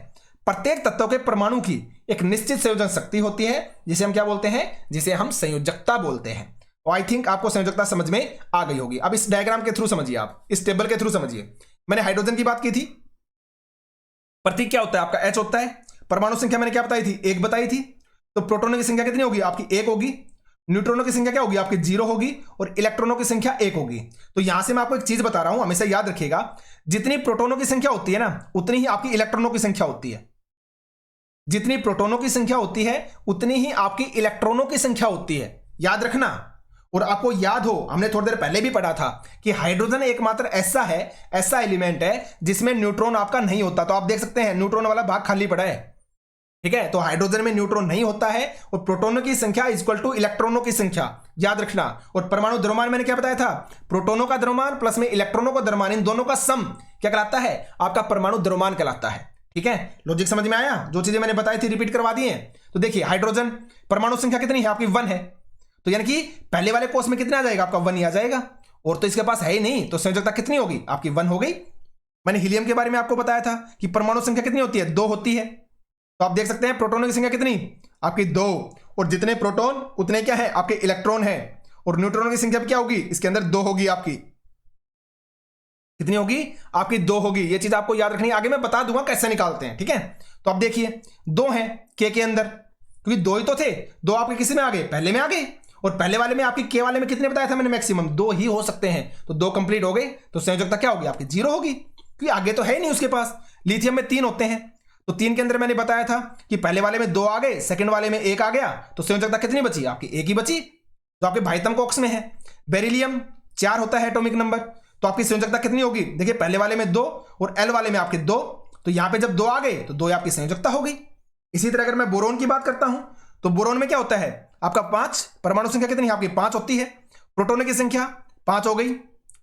A: प्रत्येक तत्व के परमाणु की एक निश्चित संयोजन शक्ति होती है, जिसे हम क्या बोलते हैं? जिसे हम संयोजकता बोलते हैं। और आई थिंक आपको संयोजकता समझ में आ गई होगी। अब इस डायग्राम के थ्रू समझिए, आप इस टेबल के थ्रू समझिए। मैंने हाइड्रोजन की बात की थी, प्रतीक क्या होता है आपका? H होता है। परमाणु संख्या मैंने क्या बताई थी? 1 बताई थी। तो प्रोटॉनों की संख्या कितनी होगी आपकी? 1 होगी। न्यूट्रॉनों की संख्या क्या होगी आपकी? 0 होगी। और इलेक्ट्रॉनों की संख्या 1 होगी। तो यहां से मैं आपको एक चीज बता रहा हूं, हमेशा याद रखिएगा, जितनी प्रोटॉनों की संख्या होती है ना, उतनी ही आपकी इलेक्ट्रॉनों की संख्या होती है। जितनी प्रोटॉनों की संख्या होती है उतनी ही आपकी इलेक्ट्रॉनों की संख्या होती है, याद रखना। और आपको याद हो, हमने थोड़ी देर पहले भी पढ़ा था कि हाइड्रोजन एकमात्र ऐसा एलिमेंट है जिसमें न्यूट्रॉन आपका नहीं होता। तो आप देख सकते हैं न्यूट्रॉन वाला भाग खाली पड़ा है। ठीक है, तो हाइड्रोजन में न्यूट्रॉन नहीं होता है और प्रोटॉनों की संख्या इक्वल टू इलेक्ट्रॉनों की संख्या, याद रखना। और परमाणु द्रव्यमान मैंने क्या बताया था? प्रोटॉनों का द्रव्यमान प्लस में इलेक्ट्रॉनों का द्रव्यमान, इन दोनों का सम क्या कहलाता है? आपका परमाणु द्रव्यमान कहलाता है। ठीक है, लॉजिक समझ में आया? जो चीजें मैंने बताई थी रिपीट करवा दी हैं। तो देखिए, हाइड्रोजन परमाणु संख्या कितनी है आपकी? 1 है। तो यानी कि पहले वाले कोष में कितना आ जाएगा आपका? 1 ही आ जाएगा। और तो इसके पास है ही नहीं, तो संयोजकता कितनी होगी आपकी? 1 हो गई। मैंने हीलियम के बारे में आपको बताया था कि परमाणु संख्या कितनी होती है? 2 होती है। तो आप देख सकते हैं प्रोटॉनों की संख्या कितनी आपकी? 2। और जितने प्रोटॉन उतने क्या है आपके? इलेक्ट्रॉन है। और न्यूट्रॉनों की संख्या क्या होगी? इसके अंदर 2 होगी आपकी। कितनी होगी आपकी? 2 होगी। ये चीज आपको याद रखनी है, आगे मैं बता दूंगा कैसे निकालते हैं। ठीक है, तो आप देखिए 2 हैं के अंदर, क्योंकि 2 ही तो थे। 2 आपके किसी में आ गए? पहले में आ गए। और पहले वाले में आपकी के वाले में कितने बताया था मैंने? मैक्सिमम 2 ही हो सकते हैं। तो 2 कंप्लीट हो गए, तो संयोजकता क्या होगी आपकी? 0 होगी, क्योंकि आगे तो है ही नहीं उसके पास। लिथियम में 3 होते हैं, तो 3 के अंदर मैंने बताया था कि पहले वाले में 2 आ गए, सेकंड वाले में 1 आ गया, तो संयोजकता कितनी बची आपकी? 1 ही बची, जो आपके बाह्यतम कक्ष में है। बेरिलियम 4 होता है एटॉमिक नंबर, तो आपकी संयोजकता कितनी होगी? देखिए, पहले वाले में 2 और एल वाले में आपके 2, तो यहां पे जब 2 आ गए तो 2 आपकी संयोजकता हो गई। इसी तरह अगर मैं बोरोन की बात करता हूं तो बोरोन में क्या होता है आपका? 5। परमाणु संख्या कितनी है आपकी? 5 होती है। प्रोटॉनों की संख्या 5 हो गई।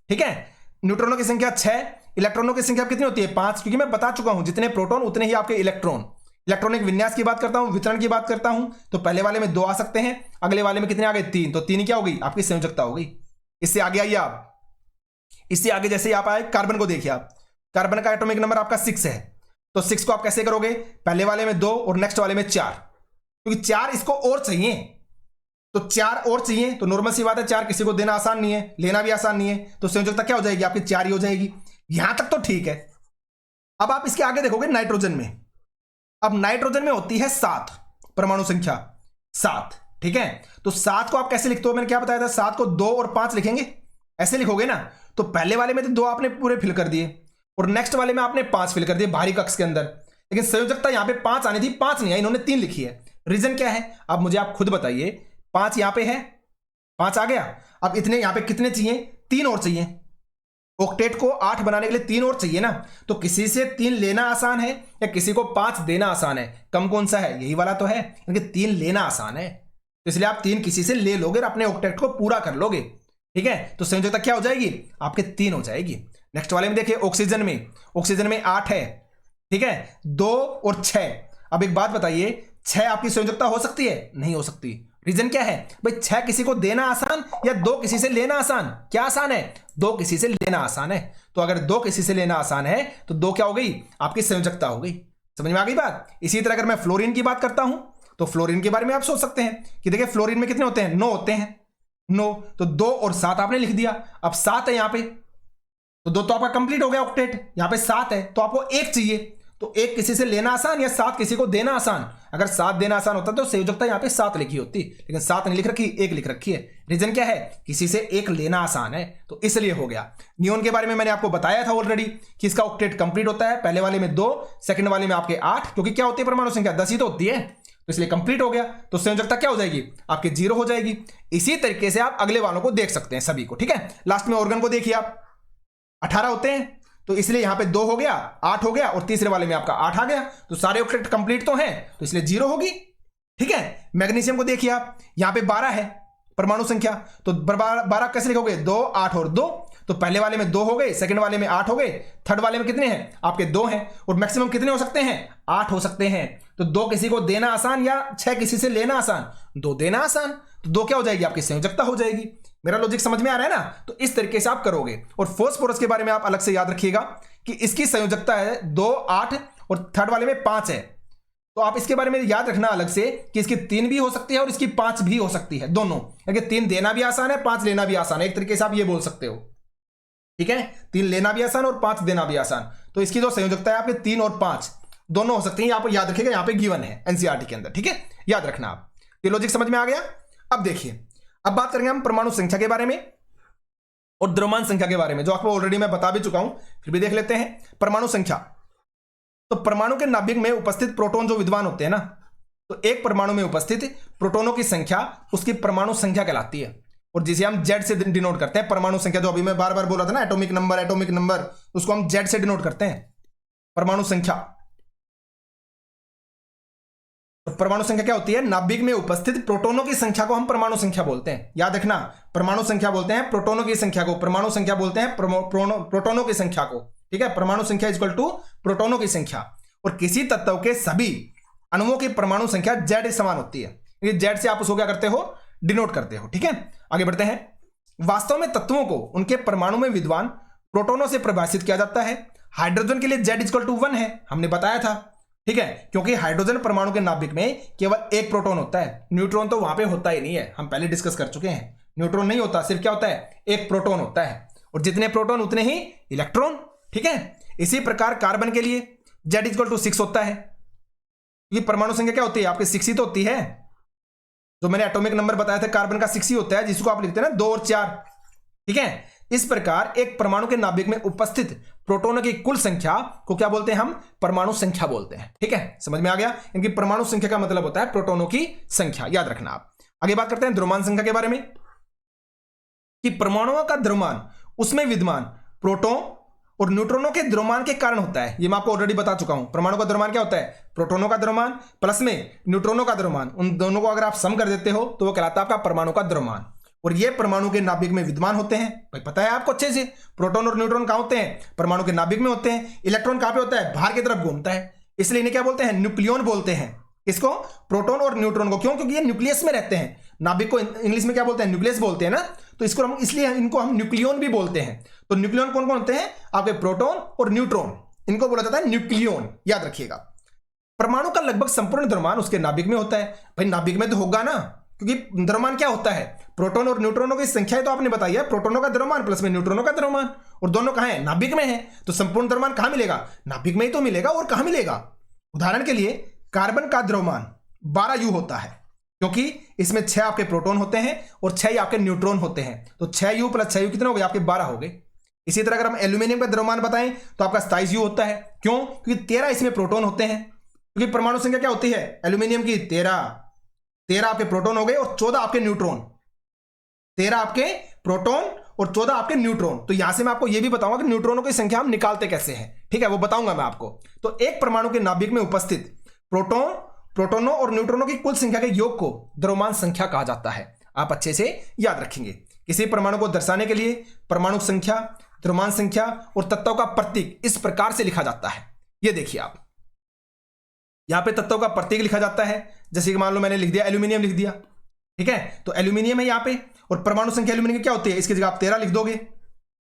A: ठीक है, न्यूट्रॉनों की संख्या 6, इलेक्ट्रॉनों की संख्या कितनी होती है? 5, क्योंकि मैं बता चुका हूं जितने प्रोटॉन उतने ही आपके इलेक्ट्रॉन। इलेक्ट्रॉनिक विन्यास की बात करता हूं, वितरण की बात करता हूं, तो पहले वाले में 2 आ सकते हैं, अगले वाले में कितने आ गए? 3, तो 3 क्या हो गई आपकी? संयोजकता हो गई। इससे आगे आइए आप, इससे आगे जैसे आप आए कार्बन को देखिए आप, कार्बन का एटॉमिक नंबर आपका 6 है। तो 6 को आप कैसे करोगे? पहले वाले में 2 और नेक्स्ट वाले में 4, क्योंकि 4 इसको और चाहिए, तो 4 और चाहिए। तो नॉर्मल सी बात है, 4 किसी को देना आसान नहीं है, लेना भी आसान नहीं है, तो संयोजकता क्या हो जाएगी आपकी? 4 ही हो जाएगी। यहां तक तो ठीक है। अब आप इसके आगे देखोगे नाइट्रोजन में। अब नाइट्रोजन में होती है 7, परमाणु संख्या 7, ठीक है। तो 7 को आप कैसे लिखते हो, मैंने क्या बताया था, 7 को 2 और 5 लिखेंगे, ऐसे लिखोगे ना। तो पहले वाले में तो 2 आपने पूरे फिल कर दिए और नेक्स्ट वाले में आपने 5 फिल कर दिए बाहरी कक्ष के अंदर, लेकिन संयोजकता यहां पे 5 आनी थी, 5 नहीं आई, इन्होंने 3 लिखी है। रीजन क्या है, अब मुझे आप खुद बताइए। 5 यहां पे है, 5 आ गया। अब इतने यहां पे कितने चाहिए, 3 और चाहिए। ऑक्टेट को 8 बनाने के लिए 3 और चाहिए ना। तो किसी से 3 लेना आसान है या किसी को 5 देना आसान है, कम कौन सा है, यही वाला तो है, क्योंकि 3 लेना आसान है, तो इसलिए आप 3 किसी से ले लोगे और अपने ऑक्टेट को पूरा कर लोगे, ठीक है। तो संयोजकता क्या हो जाएगी, आपके 3 हो जाएगी। नेक्स्ट वाले में देखिए, ऑक्सीजन में 8 है, ठीक है, 2 और 6। अब एक बात बताइए, 6 आपकी संयोजकता हो सकती है, नहीं हो सकती। रीजन क्या है भाई, 6 किसी को देना आसान या 2 किसी से लेना आसान, क्या आसान है, 2 किसी से लेना आसान है। तो अगर 2 किसी से लेना आसान है तो 2 क्या हो गई, आपकी संयोजकता हो गई। समझ में आ गई बात। इसी तरह अगर मैं फ्लोरीन की बात करता हूं तो फ्लोरीन के बारे में आप सोच सकते हैं कि देखिए फ्लोरीन में कितने होते हैं, 9 होते हैं, 9, तो 2 और 7 आपने लिख दिया। अब 7 है यहां पे, तो 2 तो आपका कंप्लीट हो गया ऑक्टेट, यहां पे 7 है, तो आपको 1 चाहिए। तो 1 किसी से लेना आसान या 7 किसी को देना आसान, अगर 7 देना आसान होता तो संयोजकता यहां पे 7 लिखी होती, लेकिन 7 नहीं लिख रखी, 1 लिख रखी है। रीजन क्या है, किसी से 1 लेना आसान है, तो इसलिए हो गया। नियोन के बारे में मैंने आपको बताया था ऑलरेडी कि इसका ऑक्टेट कंप्लीट होता है, पहले वाले में 2, सेकंड वाले में आपके 8, क्योंकि क्या होती है परमाणु संख्या 10 ही तो होती है, तो इसलिए कंप्लीट हो गया। तो संयोजकता क्या हो जाएगी, आपके 0 हो जाएगी। इसी तरीके से आप अगले वालों को देख सकते हैं सभी को, ठीक है। लास्ट में ऑर्गन को देखिए आप, 18 होते हैं, तो इसलिए यहां पे 2 हो गया, 8 हो गया और तीसरे वाले में आपका 8 आ गया, तो सारे ऑक्टेट कंप्लीट तो हैं, तो इसलिए 0 होगी, ठीक है। मैग्नीशियम को देखिए आप, यहां पे 12 है परमाणु संख्या, तो 12 कैसे लिखोगे, 2, 8 और 2, तो पहले वाले में 2 हो गए, सेकंड वाले में 8 हो गए, थर्ड वाले में कितने हैं, आपके 2 हैं, और मैक्सिमम कितने हो सकते हैं, 8 हो सकते हैं। तो 2 किसी को देना आसान या 6 किसी से लेना आसान, 2 देना आसान, तो 2 क्या हो जाएगी, आपकी संयोजकता हो जाएगी। मेरा लॉजिक समझ में आ रहा है ना। तो इस तरीके से आप करोगे। और फास्फोरस के बारे में आप अलग से याद रखिएगा कि इसकी संयोजकता है 2, 8 और थर्ड वाले में 5 है, तो आप इसके बारे में याद रखना अलग से कि इसकी 3 भी हो सकती है और इसकी 5 भी हो सकती है, दोनों, क्योंकि 3 देना भी आसान है, 5 लेना भी आसान है, एक तरीके से आप ये बोल सकते हो, ठीक है। 3 लेना भी आसान और 5 देना भी आसान, तो इसकी जो संयोजकता है आपके 3 और 5 दोनों हो सकती है। यहां पर याद रखिएगा, यहां पे गिवन है एनसीईआरटी के अंदर, ठीक है, याद रखना आप। ये लॉजिक समझ में आ गया। अब देखिए, अब बात करेंगे हम परमाणु संख्या के बारे में और द्रव्यमान संख्या के बारे में, जो आपको ऑलरेडी मैं बता भी चुका हूं, फिर भी देख लेते हैं। परमाणु संख्या, तो परमाणु के नाभिक में उपस्थित प्रोटॉन जो विद्वान होते हैं ना, तो एक परमाणु में उपस्थित प्रोटॉनों की संख्या उसकी परमाणु संख्या कहलाती है, और जिसे हम जेड से डिनोट करते हैं। परमाणु संख्या जो अभी मैं बार बार बोला था ना, एटॉमिक नंबर, उसको हम जेड से डिनोट करते हैं, परमाणु संख्या। तो परमाणु संख्या क्या होती है, नाभिक में उपस्थित प्रोटॉनों की संख्या को हम परमाणु संख्या बोलते हैं। याद रखना, परमाणु संख्या बोलते हैं प्रोटॉनों की संख्या को, परमाणु संख्या बोलते हैं प्रोटॉनों की संख्या को, ठीक है। परमाणु संख्या इक्वल टू प्रोटॉनों की संख्या, और किसी तत्व के सभी अणुओं की परमाणु संख्या जेड समान होती है। ये जेड से आप उसको क्या करते हो, डिनोट करते हो, ठीक है। आगे बढ़ते हैं। वास्तव में तत्वों को उनके परमाणु में विद्वान प्रोटॉनों से परिभाषित किया जाता है। हाइड्रोजन के लिए जेड इक्वल टू 1 है, हमने बताया था, ठीक है, क्योंकि हाइड्रोजन परमाणु के नाभिक में केवल एक प्रोटॉन होता है, न्यूट्रॉन तो वहां पे होता ही नहीं है, हम पहले डिस्कस कर चुके हैं। न्यूट्रॉन नहीं होता, सिर्फ क्या होता है, एक प्रोटॉन होता है, और जितने प्रोटॉन उतने ही इलेक्ट्रॉन, ठीक है। इसी प्रकार कार्बन के लिए जेड इक्वल टू 6 होता है, क्योंकि परमाणु संख्या क्या होती है आपकी 6 ही तो होती है। जो मैंने एटॉमिक नंबर बताया था कार्बन का 6 ही होता है, जिसको आप लिखते हैं ना 2 और 4, ठीक है। इस प्रकार एक परमाणु के नाभिक में उपस्थित प्रोटॉनों की कुल संख्या को क्या बोलते हैं, हम परमाणु संख्या बोलते हैं, ठीक है। समझ में आ गया, क्योंकि परमाणु संख्या का मतलब होता है प्रोटॉनों की संख्या, याद रखना आप। आगे बात करते हैं द्रव्यमान संख्या के बारे में, कि परमाणुओं का द्रव्यमान उसमें विद्यमान प्रोटॉन और न्यूट्रॉनों के द्रव्यमान के कारण होता है। ये मैं आपको ऑलरेडी बता चुका हूं। परमाणु का द्रव्यमान क्या होता है, प्रोटॉनों का द्रव्यमान प्लस में न्यूट्रॉनों का द्रव्यमान, उन दोनों को अगर आप सम कर देते हो तो वो कहलाता है आपका परमाणु का द्रव्यमान। और ये परमाणु के नाभिक में विद्यमान होते हैं, भाई पता है आपको अच्छे से। प्रोटॉन और न्यूट्रॉन कहां होते हैं, परमाणु के नाभिक में होते हैं। इलेक्ट्रॉन कहां पे होता है, बाहर की तरफ घूमता है, इसलिए इन्हें क्या बोलते हैं, न्यूक्लियन बोलते हैं। इसको प्रोटॉन और न्यूट्रॉन को, क्यों, क्योंकि ये न्यूक्लियस में रहते हैं। नाभिक को इंग्लिश में क्या बोलते हैं, न्यूक्लियस बोलते हैं ना, तो इसको हम इसलिए इनको हम न्यूक्लियन भी बोलते हैं। तो न्यूक्लियन कौन कौन होते हैं, आपके प्रोटॉन और न्यूट्रॉन, इनको बोला जाता है न्यूक्लियन, याद रखिएगा। परमाणु का लगभग संपूर्ण द्रव्यमान उसके नाभिक में होता है। भाई नाभिक में तो होगा ना, क्योंकि द्रव्यमान क्या होता है, प्रोटॉन और न्यूट्रॉनों की संख्या तो आपने बताई है, प्रोटॉनों का द्रव्यमान प्लस में न्यूट्रॉनों का द्रव्यमान, और दोनों कहां है, नाभिक में है। तो संपूर्ण द्रव्यमान कहां मिलेगा, नाभिक में ही तो मिलेगा, और कहां मिलेगा। उदाहरण के लिए कार्बन का द्रव्यमान 12U होता है, क्योंकि इसमें 6 आपके प्रोटॉन होते हैं और 6 ही आपके न्यूट्रॉन होते हैं। तो 6U + 6U कितने हो गए आपके? 12 हो गए। इसी तरह अगर हम एल्यूमिनियम का द्रव्यमान बताएं तो आपका 27U होता है। क्यों? क्योंकि 13 इसमें प्रोटॉन होते हैं, क्योंकि परमाणु संख्या क्या होती है एल्यूमिनियम की? 13 आपके प्रोटॉन हो गए और 14 आपके न्यूट्रॉन। 13 आपके प्रोटॉन और 14 आपके न्यूट्रॉन। तो यहां से मैं आपको यह भी बताऊंगा कि न्यूट्रॉनों की संख्या हम निकालते कैसे हैं, ठीक है, वो बताऊंगा मैं आपको। तो एक परमाणु के नाभिक में उपस्थित प्रोटॉनों और न्यूट्रॉनों की कुल संख्या के योग को द्रव्यमान संख्या कहा जाता है। आप अच्छे से याद रखेंगे। किसी परमाणु को दर्शाने के लिए परमाणु संख्या, द्रव्यमान संख्या और तत्वों का प्रतीक इस प्रकार से लिखा जाता है। ये देखिए आप, यहां पे तत्वों का प्रतीक लिखा जाता है। जैसे कि मान लो मैंने लिख दिया एल्यूमिनियम लिख दिया, ठीक है, तो एल्यूमिनियम है यहां पे, और परमाणु संख्या एल्यूमिनियम की क्या होती है? इसकी जगह आप 13 लिख दोगे।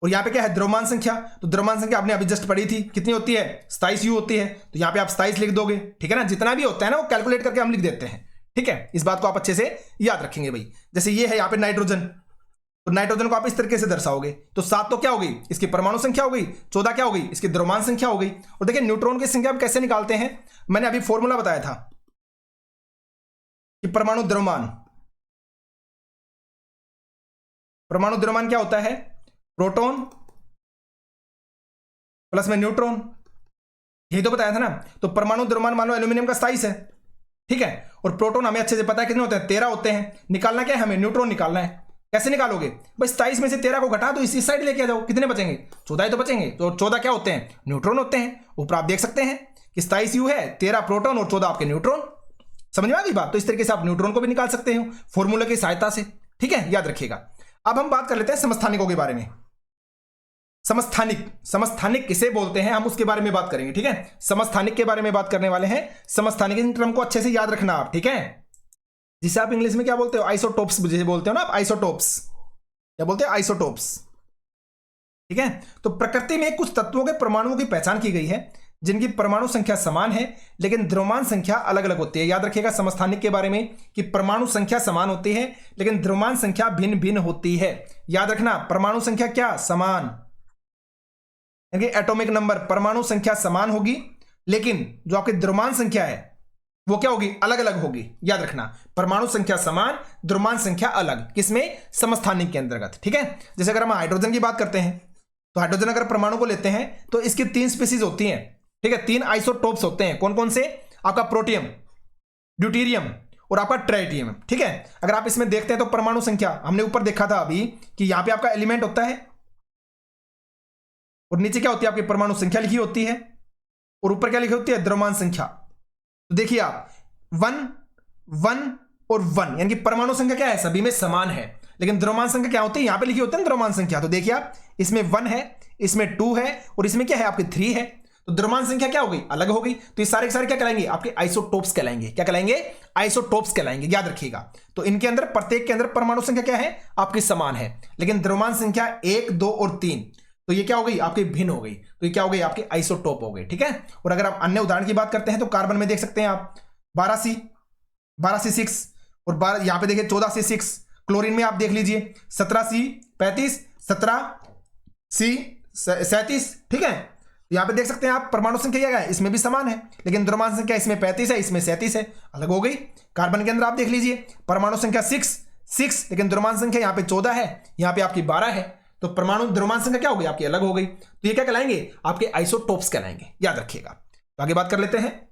A: और यहां पे क्या है? द्रव्यमान संख्या। तो द्रव्यमान संख्या आपने अभी जस्ट पढ़ी थी, कितनी होती है? 27U होती है। तो यहां पे आप 27 लिख दोगे, ठीक है ना। जितना भी होता है ना वो कैलकुलेट करके हम लिख देते हैं, ठीक है। इस बात को आप अच्छे से याद रखेंगे भाई। जैसे ये है यहाँ पे नाइट्रोजन, तो नाइट्रोजन को आप इस तरीके से दर्शाओगे। तो 7 तो क्या हो गई? इसकी परमाणु संख्या हो गई। 14 क्या हो गई? इसकी द्रव्यमान संख्या हो गई। और देखिए न्यूट्रॉन की संख्या हम कैसे निकालते हैं, मैंने अभी फॉर्मूला बताया था कि परमाणु द्रव्यमान क्या होता है? प्रोटॉन प्लस में न्यूट्रॉन, यही तो बताया था ना। तो परमाणु द्रव्यमान मान लो एल्यूमिनियम का 27 है, ठीक है, और प्रोटॉन हमें अच्छे से पता है कितने होते हैं? 13 होते हैं। निकालना क्या है हमें? न्यूट्रॉन निकालना है। कैसे निकालोगे? बस 27 में से 13 को घटा दो, इसी साइड लेके आ जाओ, कितने बचेंगे? 14 ही तो बचेंगे। तो 14 क्या होते हैं? न्यूट्रॉन होते हैं। ऊपर आप देख सकते हैं कि 27U है, 13 प्रोटॉन और 14 आपके न्यूट्रॉन। समझ में आ गई बात? तो इस तरीके से आप न्यूट्रॉन को भी निकाल सकते हो फॉर्मूले की सहायता से, ठीक है, याद रखिएगा। अब हम बात कर लेते हैं समस्थानिकों के बारे में। समस्थानिक किसे बोलते हैं हम उसके बारे में बात करेंगे, ठीक है। समस्थानिक के बारे में बात करने वाले हैं। समस्थानिक इन टर्म को अच्छे से याद रखना आप, ठीक है। जिसे आप इंग्लिश में क्या बोलते हो? आइसोटोप्स जिसे बोलते हो ना आप, आइसोटोप्स। क्या बोलते हैं? आइसोटोप्स, ठीक है। तो प्रकृति में कुछ तत्वों के परमाणुओं की पहचान की गई है जिनकी परमाणु संख्या समान है लेकिन द्रव्यमान संख्या अलग अलग होती है। याद रखिएगा समस्थानिक के बारे में कि परमाणु संख्या समान होती है लेकिन द्रव्यमान संख्या भिन्न भिन्न होती है। याद रखना, परमाणु संख्या क्या? समान, यानी एटॉमिक नंबर, परमाणु संख्या समान होगी लेकिन जो आपकी द्रव्यमान संख्या है वो क्या होगी? अलग अलग होगी। याद रखना, परमाणु संख्या समान, द्रव्यमान संख्या अलग, किसमें? समस्थानिक के अंतर्गत, ठीक है। जैसे अगर हम हाइड्रोजन की बात करते हैं तो हाइड्रोजन अगर परमाणु को लेते हैं तो इसकी 3 स्पीसीज होती हैं, ठीक है, 3 आइसोटोप्स होते हैं। कौन कौन से? आपका प्रोटियम, ड्यूटेरियम और आपका ट्राइटियम, ठीक है। अगर आप इसमें देखते हैं तो परमाणु संख्या हमने ऊपर देखा था अभी कि यहां पे आपका एलिमेंट होता है और नीचे क्या होती है? आपकी परमाणु संख्या लिखी होती है और ऊपर क्या लिखी होती है? द्रव्यमान संख्या। तो देखिए आप 1 1 और 1 यानी कि परमाणु संख्या क्या है? सभी में समान है, लेकिन द्रव्यमान संख्या क्या होती है? यहां पे लिखी होती है द्रव्यमान संख्या। तो देखिए आप, इसमें 1 है, इसमें 2 है और इसमें क्या है? आपकी 3 है। तो द्रव्यमान संख्या क्या हो गई? अलग हो गई। तो ये सारे के सारे क्या कहलाएंगे? आपके आइसोटोप्स कहलाएंगे। क्या कहलाएंगे? आइसोटोप्स कहलाएंगे। याद रखिएगा। तो इनके अंदर प्रत्येक के अंदर परमाणु संख्या क्या है? आपकी समान है, लेकिन द्रव्यमान संख्या 1 2 और 3 तो ये क्या हो गई? आपकी भिन्न हो गई। तो ये क्या हो गई? आपकी आइसोटोप हो गई, ठीक है। और अगर आप अन्य उदाहरण की बात करते हैं तो कार्बन में देख सकते हैं आप 12C6 और 12 यहां पे देखिए 14C6। क्लोरीन में आप देख लीजिए 17C35, 17C37, ठीक है। यहां पे देख सकते हैं आप परमाणु संख्या क्या है? इसमें भी समान है, लेकिन द्रव्यमान संख्या इसमें 35 है, इसमें 37 है, अलग हो गई। कार्बन के अंदर आप देख लीजिए परमाणु संख्या 6 लेकिन द्रव्यमान संख्या यहां पे 14 है, यहां पे आपकी 12 है। तो परमाणु द्रव्यमान संख्या क्या हो गई? आपकी अलग हो गई। तो ये क्या कहलाएंगे? आपके आइसोटोप्स कहलाएंगे। याद रखिएगा। तो आगे बात कर लेते हैं।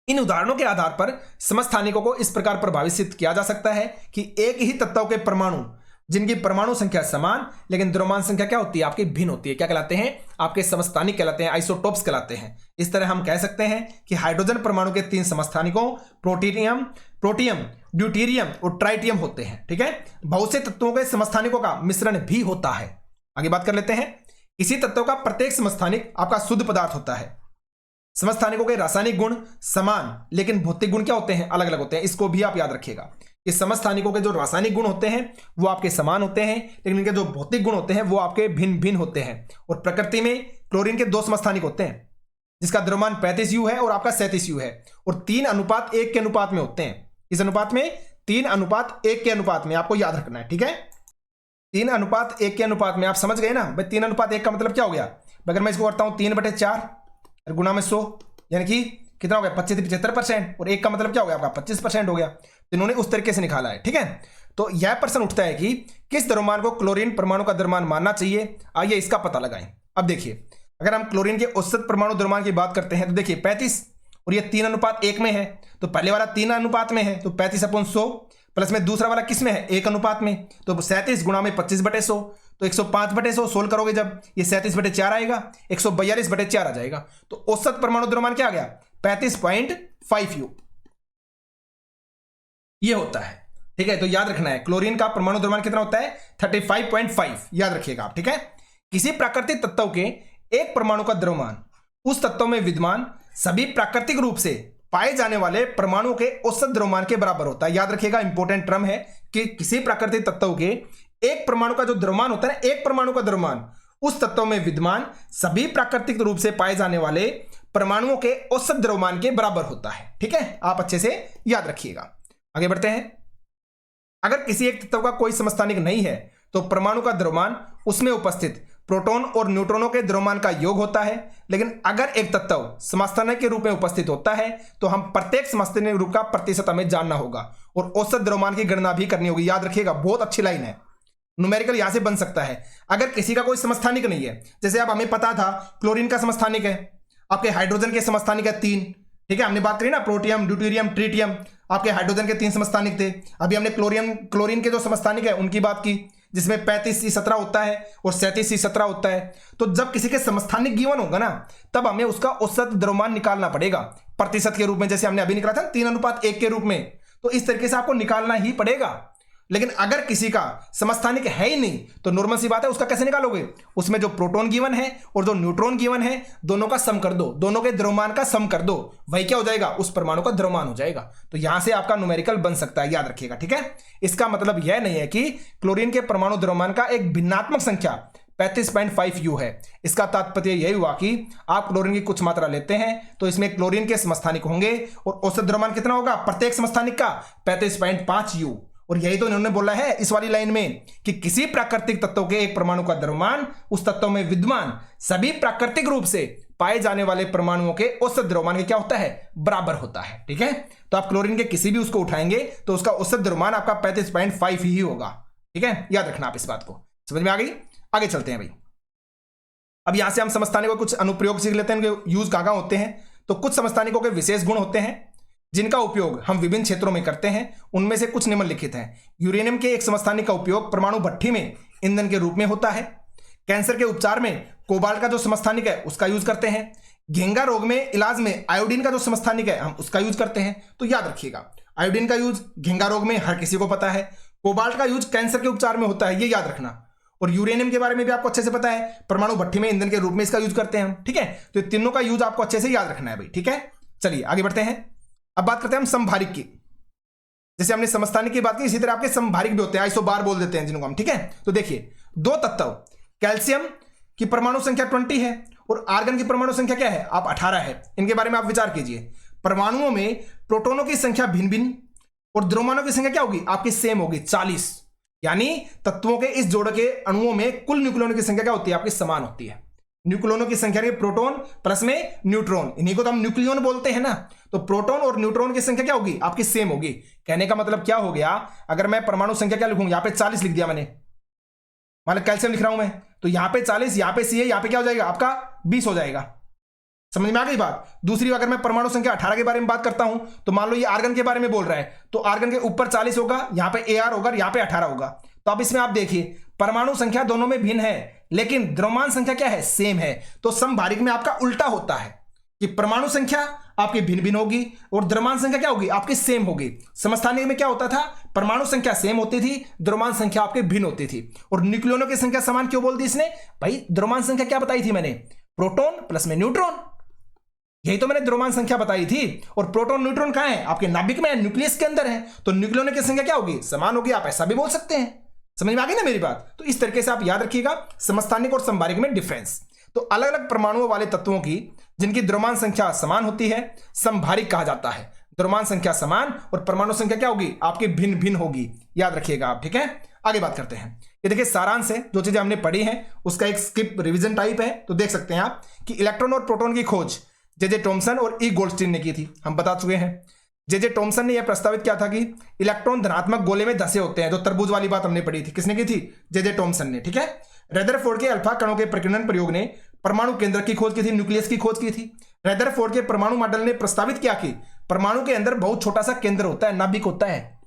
A: इन उदाहरणों के आधार पर समस्थानिकों को इस प्रकार प्रभावित किया जा सकता है कि एक ही तत्व के परमाणु जिनकी परमाणु संख्या समान लेकिन द्रव्यमान संख्या क्या होती है? आपकी भिन्न होती है। क्या कहलाते हैं? आपके समस्थानिक कहलाते हैं, आइसोटोप्स कहलाते हैं। इस तरह हम कह सकते हैं कि हाइड्रोजन परमाणु के 3 समस्थानिकों प्रोटियम, ड्यूटेरियम और ट्राइटियम होते हैं, ठीक है। बहुत से तत्वों के समस्थानिकों का मिश्रण भी होता है। आगे बात कर लेते हैं। इसी तत्व का प्रत्येक समस्थानिक आपका शुद्ध पदार्थ होता है। समस्थानिकों के रासायनिक गुण समान लेकिन भौतिक गुण क्या होते हैं? अलग अलग होते हैं। इसको भी आप याद रखिएगा। इस समस्थानिकों के जो रासायनिक गुण होते हैं वो आपके समान होते हैं, लेकिन इनके जो भौतिक गुण होते हैं वो आपके भिन्न भिन्न होते हैं। और प्रकृति में क्लोरीन के 2 समस्थानिक होते हैं जिसका द्रव्यमान 35U है और आपका 37U है, और 3:1 के अनुपात में होते हैं। इस अनुपात में 3:1 के अनुपात में आपको याद रखना है, ठीक है। 3:1 के अनुपात में आप समझ गए ना भाई। 3:1 का मतलब क्या हो गया? अगर मैं इसको करता हूं 3/4 गुणा में 100 यानी कि कितना हो गया 25 से 75%, और एक का मतलब क्या हो गया आपका 25% हो गया। तो इन्होंने उस तरीके से निकाला है, ठीक है। तो यह प्रश्न उठता है कि किस द्रव्यमान को क्लोरीन परमाणु का द्रव्यमान मानना चाहिए, आइए इसका पता लगाएं। अब देखिए, अगर हम क्लोरीन के औसत परमाणु द्रव्यमान की बात करते हैं तो देखिए 35, और ये 3:1 में है, तो पहले वाला 3 अनुपात में है तो 35/100, प्लस में दूसरा वाला किस में है 1 अनुपात में, तो 37 गुणा में 25/100, तो 105/100 सोल्व करोगे जब ये 37/4 आएगा, 142/4 आ जाएगा। तो औसत परमाणु द्रव्यमान क्या आ गया 35.5 U ये होता है, ठीक है। तो याद रखना है क्लोरीन का परमाणु द्रव्यमान कितना होता है 35.5, याद रखिएगा आप, ठीक है। किसी प्राकृतिक तत्व के एक परमाणु का द्रव्यमान उस तत्व में विद्यमान सभी प्राकृतिक रूप से पाए जाने वाले परमाणु के औसत द्रव्यमान के बराबर होता है। याद रखिएगा इंपॉर्टेंट टर्म है कि किसी प्राकृतिक तत्व के एक परमाणु का जो द्रव्यमान होता है ना, एक परमाणु का द्रव्यमान उस तत्व में विद्यमान सभी प्राकृतिक रूप से पाए जाने वाले परमाणुओं के औसत द्रव्यमान के बराबर होता है, ठीक है। आप अच्छे से याद रखिएगा। आगे बढ़ते हैं। अगर किसी एक तत्व का कोई समस्थानिक नहीं है तो परमाणु का द्रव्यमान उसमें उपस्थित प्रोटॉन और न्यूट्रॉनों के द्रव्यमान का योग होता है। लेकिन अगर एक तत्व समस्थानिक के रूप में उपस्थित होता है तो हम प्रत्येक समस्थानिक रूप का प्रतिशत हमें जानना होगा और औसत द्रव्यमान की गणना भी करनी होगी। याद रखिएगा, बहुत अच्छी लाइन है, न्यूमेरिकल यहां से बन सकता है। अगर किसी का कोई समस्थानिक नहीं है, जैसे अब हमें पता था क्लोरीन का समस्थानिक है, आपके हाइड्रोजन के समस्थानिक है 3, ठीक है। हमने बात करी ना प्रोटियम, ड्यूटेरियम, ट्रिटियम, आपके हाइड्रोजन के 3 समस्थानिक थे। अभी हमने क्लोरीन के जो समस्थानिक है उनकी बात की, जिसमें 35C17 होता है और 37C17 होता है। तो जब किसी के समस्थानिक गिवन होगा ना, तब हमें उसका औसत द्रव्यमान निकालना पड़ेगा प्रतिशत के रूप में, जैसे हमने अभी निकाला था 3:1 के रूप में। तो इस तरीके से आपको निकालना ही पड़ेगा। लेकिन अगर किसी का समस्थानिक है ही नहीं तो नॉर्मल सी बात है, उसका कैसे निकालोगे, उसमें जो प्रोटॉन गिवन है और जो न्यूट्रॉन गिवन है दोनों का सम कर दो, दोनों के द्रव्यमान का सम कर दो, वही क्या हो जाएगा उस परमाणु का द्रव्यमान हो जाएगा। तो यहां से आपका न्यूमेरिकल बन सकता है, याद रखिएगा, ठीक है। इसका मतलब यह नहीं है कि क्लोरीन के परमाणु द्रव्यमान का एक भिन्नात्मक संख्या 35.5 U है। इसका तात्पर्य यही हुआ कि आप क्लोरीन की कुछ मात्रा लेते हैं तो इसमें क्लोरीन के समस्थानिक होंगे और औसत द्रव्यमान कितना होगा प्रत्येक समस्थानिक का 35.5 U। और यही तो इन्होंने बोला है इस वाली लाइन में कि किसी प्राकृतिक तत्व के एक परमाणु का द्रव्यमान उस तत्व में विद्यमान सभी प्राकृतिक रूप से पाए जाने वाले परमाणुओं के औसत द्रव्यमान के क्या होता है बराबर होता है, ठीक है। तो आप क्लोरीन के किसी भी उसको उठाएंगे तो उसका औसत द्रव्यमान आपका 35.5 ही होगा, ठीक है। याद रखना आप इस बात को, समझ में आ गई। आगे चलते हैं भाई। अब यहां से हम समस्थानिकों के कुछ अनुप्रयोग सीख लेते हैं, उनके यूज कहां होते हैं। तो कुछ समस्थानिकों के विशेष गुण होते हैं जिनका उपयोग हम विभिन्न क्षेत्रों में करते हैं। उनमें से कुछ निम्नलिखित हैं। यूरेनियम के एक समस्थानिक का उपयोग परमाणु भट्ठी में ईंधन के रूप में होता है। कैंसर के उपचार में कोबाल्ट का जो समस्थानिक है उसका यूज करते हैं। घेंगा रोग में इलाज में आयोडीन का जो समस्थानिक है हम उसका यूज करते हैं। तो याद रखिएगा, आयोडीन का यूज घेंगा रोग में हर किसी को पता है, कोबाल्ट का यूज कैंसर के उपचार में होता है, ये याद रखना। और यूरेनियम के बारे में भी आपको अच्छे से पता है, परमाणु भट्ठी में ईंधन के रूप में इसका यूज करते हैं हम, ठीक है। तो तीनों का यूज आपको अच्छे से याद रखना है भाई, ठीक है। चलिए आगे बढ़ते हैं। अब बात करते हैं हम समभारिक की। जैसे हमने समस्थानिक की बात की, इसी तरह आपके समभारिक भी होते हैं, आइसोबार बोल देते हैं जिनको हम, ठीक है। तो देखिए, दो तत्व कैल्शियम की परमाणु संख्या 20 है और आर्गन की परमाणु संख्या क्या है आप 18 है। इनके बारे में आप विचार कीजिए। परमाणुओं में प्रोटॉनों की संख्या भिन्न भिन्न और द्रव्यमानों की संख्या क्या होगी आपकी सेम होगी 40। यानी तत्वों के इस जोड़ के अणुओं में कुल न्यूक्लियनों की संख्या क्या होती है आपकी समान होती है। न्यूक्लियनों की संख्या के प्रोटॉन प्लस में न्यूट्रॉन, इन्हीं को तो हम न्यूक्लियन बोलते हैं ना। तो प्रोटॉन और न्यूट्रॉन की संख्या क्या होगी आपकी सेम होगी। कहने का मतलब क्या हो गया, अगर मैं परमाणु संख्या क्या लिखूंगा, यहां पे 40 लिख दिया मैंने, मतलब कैल्शियम लिख रहा हूं मैं, तो यहां पे 40, यहां पे सी है, यहां पे क्या हो जाएगा आपका 20 हो जाएगा। समझ में आ गई बात। दूसरी अगर मैं परमाणु संख्या 18 के बारे में बात करता हूं तो मान लो ये आर्गन के बारे में बोल रहा है, तो आर्गन के ऊपर 40 होगा, यहां पे AR होगा, यहां पे 18 होगा। तो अब इसमें आप देखिए परमाणु संख्या दोनों में भिन्न है लेकिन द्रव्यमान संख्या क्या है सेम है। तो समभारिक में आपका उल्टा होता है कि परमाणु संख्या आपकी भिन्न भिन्न होगी और द्रव्यमान संख्या क्या होगी आपकी सेम होगी। समस्थानिक में क्या होता था, परमाणु संख्या सेम होती थी, द्रव्यमान संख्या आपके भिन्न होती थी। और न्यूक्लियनों की संख्या समान क्यों बोल दी इसने भाई, द्रव्यमान संख्या क्या बताई थी मैंने, प्रोटॉन प्लस में न्यूट्रॉन, यही तो मैंने द्रव्यमान संख्या बताई थी। और प्रोटॉन न्यूट्रॉन कहां है आपके नाभिक में, न्यूक्लियस के अंदर है। तो न्यूक्लियनों की संख्या क्या होगी समान होगी, आप ऐसा भी बोल सकते हैं। समझ में आ गई ना मेरी बात। तो इस तरीके से आप याद रखिएगा समस्थानिक और समभारिक में डिफरेंस। तो अलग अलग परमाणुओं वाले तत्वों की जिनकी द्रव्यमान संख्या समान होती है समभारिक कहा जाता है। द्रव्यमान संख्या समान और परमाणु संख्या क्या होगी आपकी भिन्न भिन्न होगी, याद रखिएगा आप, ठीक है। आगे बात करते हैं। ये देखिए सारांश है, जो चीजें हमने पढ़ी हैं उसका एक स्किप रिवीजन टाइप है। तो देख सकते हैं आप कि इलेक्ट्रॉन और प्रोटॉन की खोज जे टॉमसन और ई गोल्डस्टीन ने की थी, हम बता चुके हैं। जे टॉमसन ने यह प्रस्तावित किया था कि इलेक्ट्रॉन धनात्मक गोले में धसे होते हैं, जो तरबूज वाली बात हमने पढ़ी थी। किसने की थी? जे टॉमसन ने, ठीक है। रदरफोर्ड के अल्फा कणों के प्रकीर्णन प्रयोग ने परमाणु केंद्र की खोज की थी, न्यूक्लियस की खोज की थी। रदरफोर्ड के परमाणु मॉडल ने प्रस्तावित किया कि परमाणु के अंदर बहुत छोटा सा केंद्र होता है, नाभिक होता है,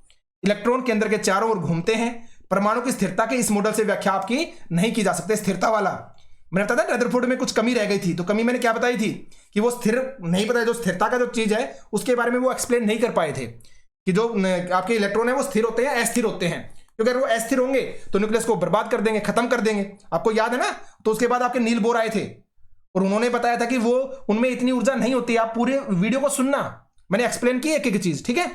A: इलेक्ट्रॉन केंद्र के चारों ओर घूमते हैं। परमाणु की स्थिरता के इस मॉडल से व्याख्या आपकी नहीं की जा सकती, स्थिरता वाला। मैंने बताया था रदरफोर्ड में कुछ कमी रह गई थी, तो कमी मैंने क्या बताई थी कि वो स्थिर नहीं बताया, जो स्थिरता का जो चीज है उसके बारे में वो एक्सप्लेन नहीं कर पाए थे कि जो आपके इलेक्ट्रॉन है वो स्थिर होते हैं अस्थिर होते हैं, क्योंकि अगर वो अस्थिर होंगे तो न्यूक्लियस को बर्बाद कर देंगे, खत्म कर देंगे। आपको याद है ना? तो उसके बाद आपके नील बोर आए थे और उन्होंने बताया था कि वो उनमें इतनी ऊर्जा नहीं होती। आप पूरे वीडियो को सुनना, मैंने एक्सप्लेन की एक एक चीज, ठीक है।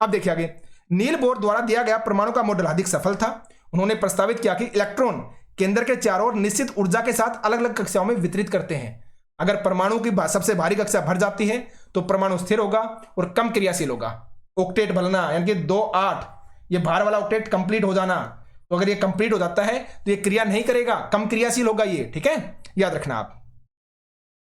A: अब देखिए आगे, नील बोर द्वारा दिया गया परमाणु का मॉडल अधिक सफल था। उन्होंने प्रस्तावित किया कि इलेक्ट्रॉन केंद्र के चारों ओर निश्चित ऊर्जा के साथ अलग अलग कक्षाओं में वितरित करते हैं। अगर परमाणु की सबसे भारी कक्षा भर जाती है तो परमाणु स्थिर होगा और कम क्रियाशील होगा। ऑक्टेट बनना, यानी कि 2 8, ये भार वाला ऑक्टेट कंप्लीट हो जाना। तो अगर ये कंप्लीट हो जाता है तो ये क्रिया नहीं करेगा, कम क्रियाशील होगा ये, ठीक है, याद रखना आप।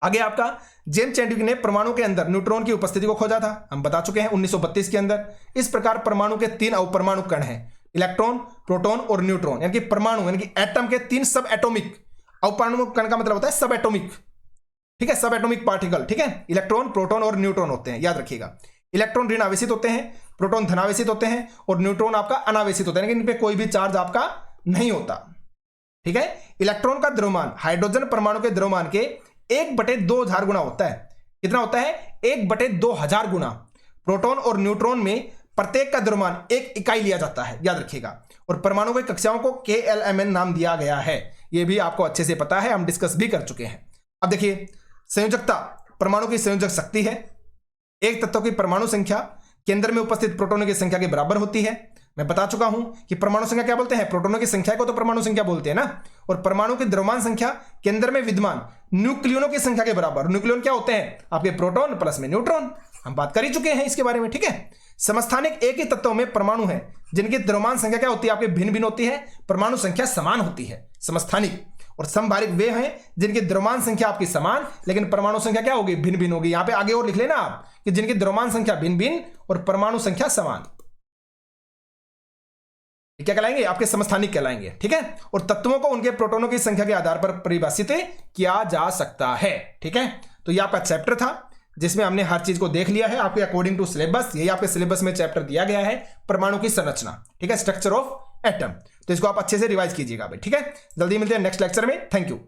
A: आगे आपका जेम्स चैडविक ने परमाणु के अंदर न्यूट्रॉन की उपस्थिति को खोजा था, हम बता चुके हैं 1932 के अंदर। इस प्रकार परमाणु के 3 अवपरमाणु कण हैं, इलेक्ट्रॉन, प्रोटॉन और न्यूट्रॉन, यानी कि परमाणु यानी कि एटम के 3 सब एटॉमिक। अवपरमाणु कण का मतलब होता है सब एटॉमिक, ठीक है, सब एटॉमिक पार्टिकल, ठीक है। इलेक्ट्रॉन, प्रोटॉन और न्यूट्रॉन होते हैं, याद रखिएगा। इलेक्ट्रॉन ऋण आवेशित होते हैं, प्रोटॉन धनावेशित होते हैं और न्यूट्रॉन आपका अनावेशित होता है, यानी कि इन पे कोई भी चार्ज आपका नहीं होता, ठीक है। इलेक्ट्रॉन का द्रव्यमान हाइड्रोजन परमाणु के द्रव्यमान के 1/2000 गुना होता है। कितना होता है? 1/2000 गुना। प्रोटॉन और न्यूट्रॉन में प्रत्येक का द्रव्यमान 1 इकाई लिया जाता है, याद रखिएगा। और परमाणु की कक्षाओं को KLMN नाम दिया गया है, यह भी आपको अच्छे से पता है, हम डिस्कस भी कर चुके हैं। अब देखिए, संयोजकता परमाणु की संयोजक शक्ति है। एक तत्व की परमाणु संख्या केंद्र में उपस्थित प्रोटॉनों की संख्या के बराबर होती है। मैं बता चुका हूं कि परमाणु संख्या क्या बोलते हैं? प्रोटॉनों की संख्या को तो परमाणु संख्या बोलते हैं ना। और परमाणु की द्रव्यमान संख्या केंद्र में विद्यमान न्यूक्लियनों की संख्या के बराबर। न्यूक्लियन क्या होते हैं? आपके प्रोटॉन प्लस में न्यूट्रॉन, हम बात कर ही चुके हैं इसके बारे में, ठीक है। समस्थानिक एक ही तत्व में परमाणु है जिनकी द्रव्यमान संख्या क्या होती है? आपके भिन्न भिन्न होती है, परमाणु संख्या समान होती है, समस्थानिक। और समभारिक वे हैं जिनकी द्रव्यमान संख्या आपकी समान लेकिन परमाणु संख्या क्या होगी? भिन्न भिन्न होगी। यहां पे आगे और लिख लेना आप कि जिनकी द्रव्यमान संख्या भिन्न भिन्न और परमाणु संख्या समान, क्या कहलाएंगे? आपके समस्थानिक कहलाएंगे, ठीक है। और तत्वों को उनके प्रोटॉनों की संख्या के आधार पर परिभाषित किया जा सकता है, ठीक है। तो यह आपका चैप्टर था जिसमें हमने हर चीज को देख लिया है आपके अकॉर्डिंग टू सिलेबस। यही आपके सिलेबस में चैप्टर दिया गया है, परमाणु की संरचना, ठीक है, स्ट्रक्चर ऑफ एटम। तो इसको आप अच्छे से रिवाइज कीजिएगा भाई, ठीक है। जल्दी मिलते हैं नेक्स्ट लेक्चर में। Thank you.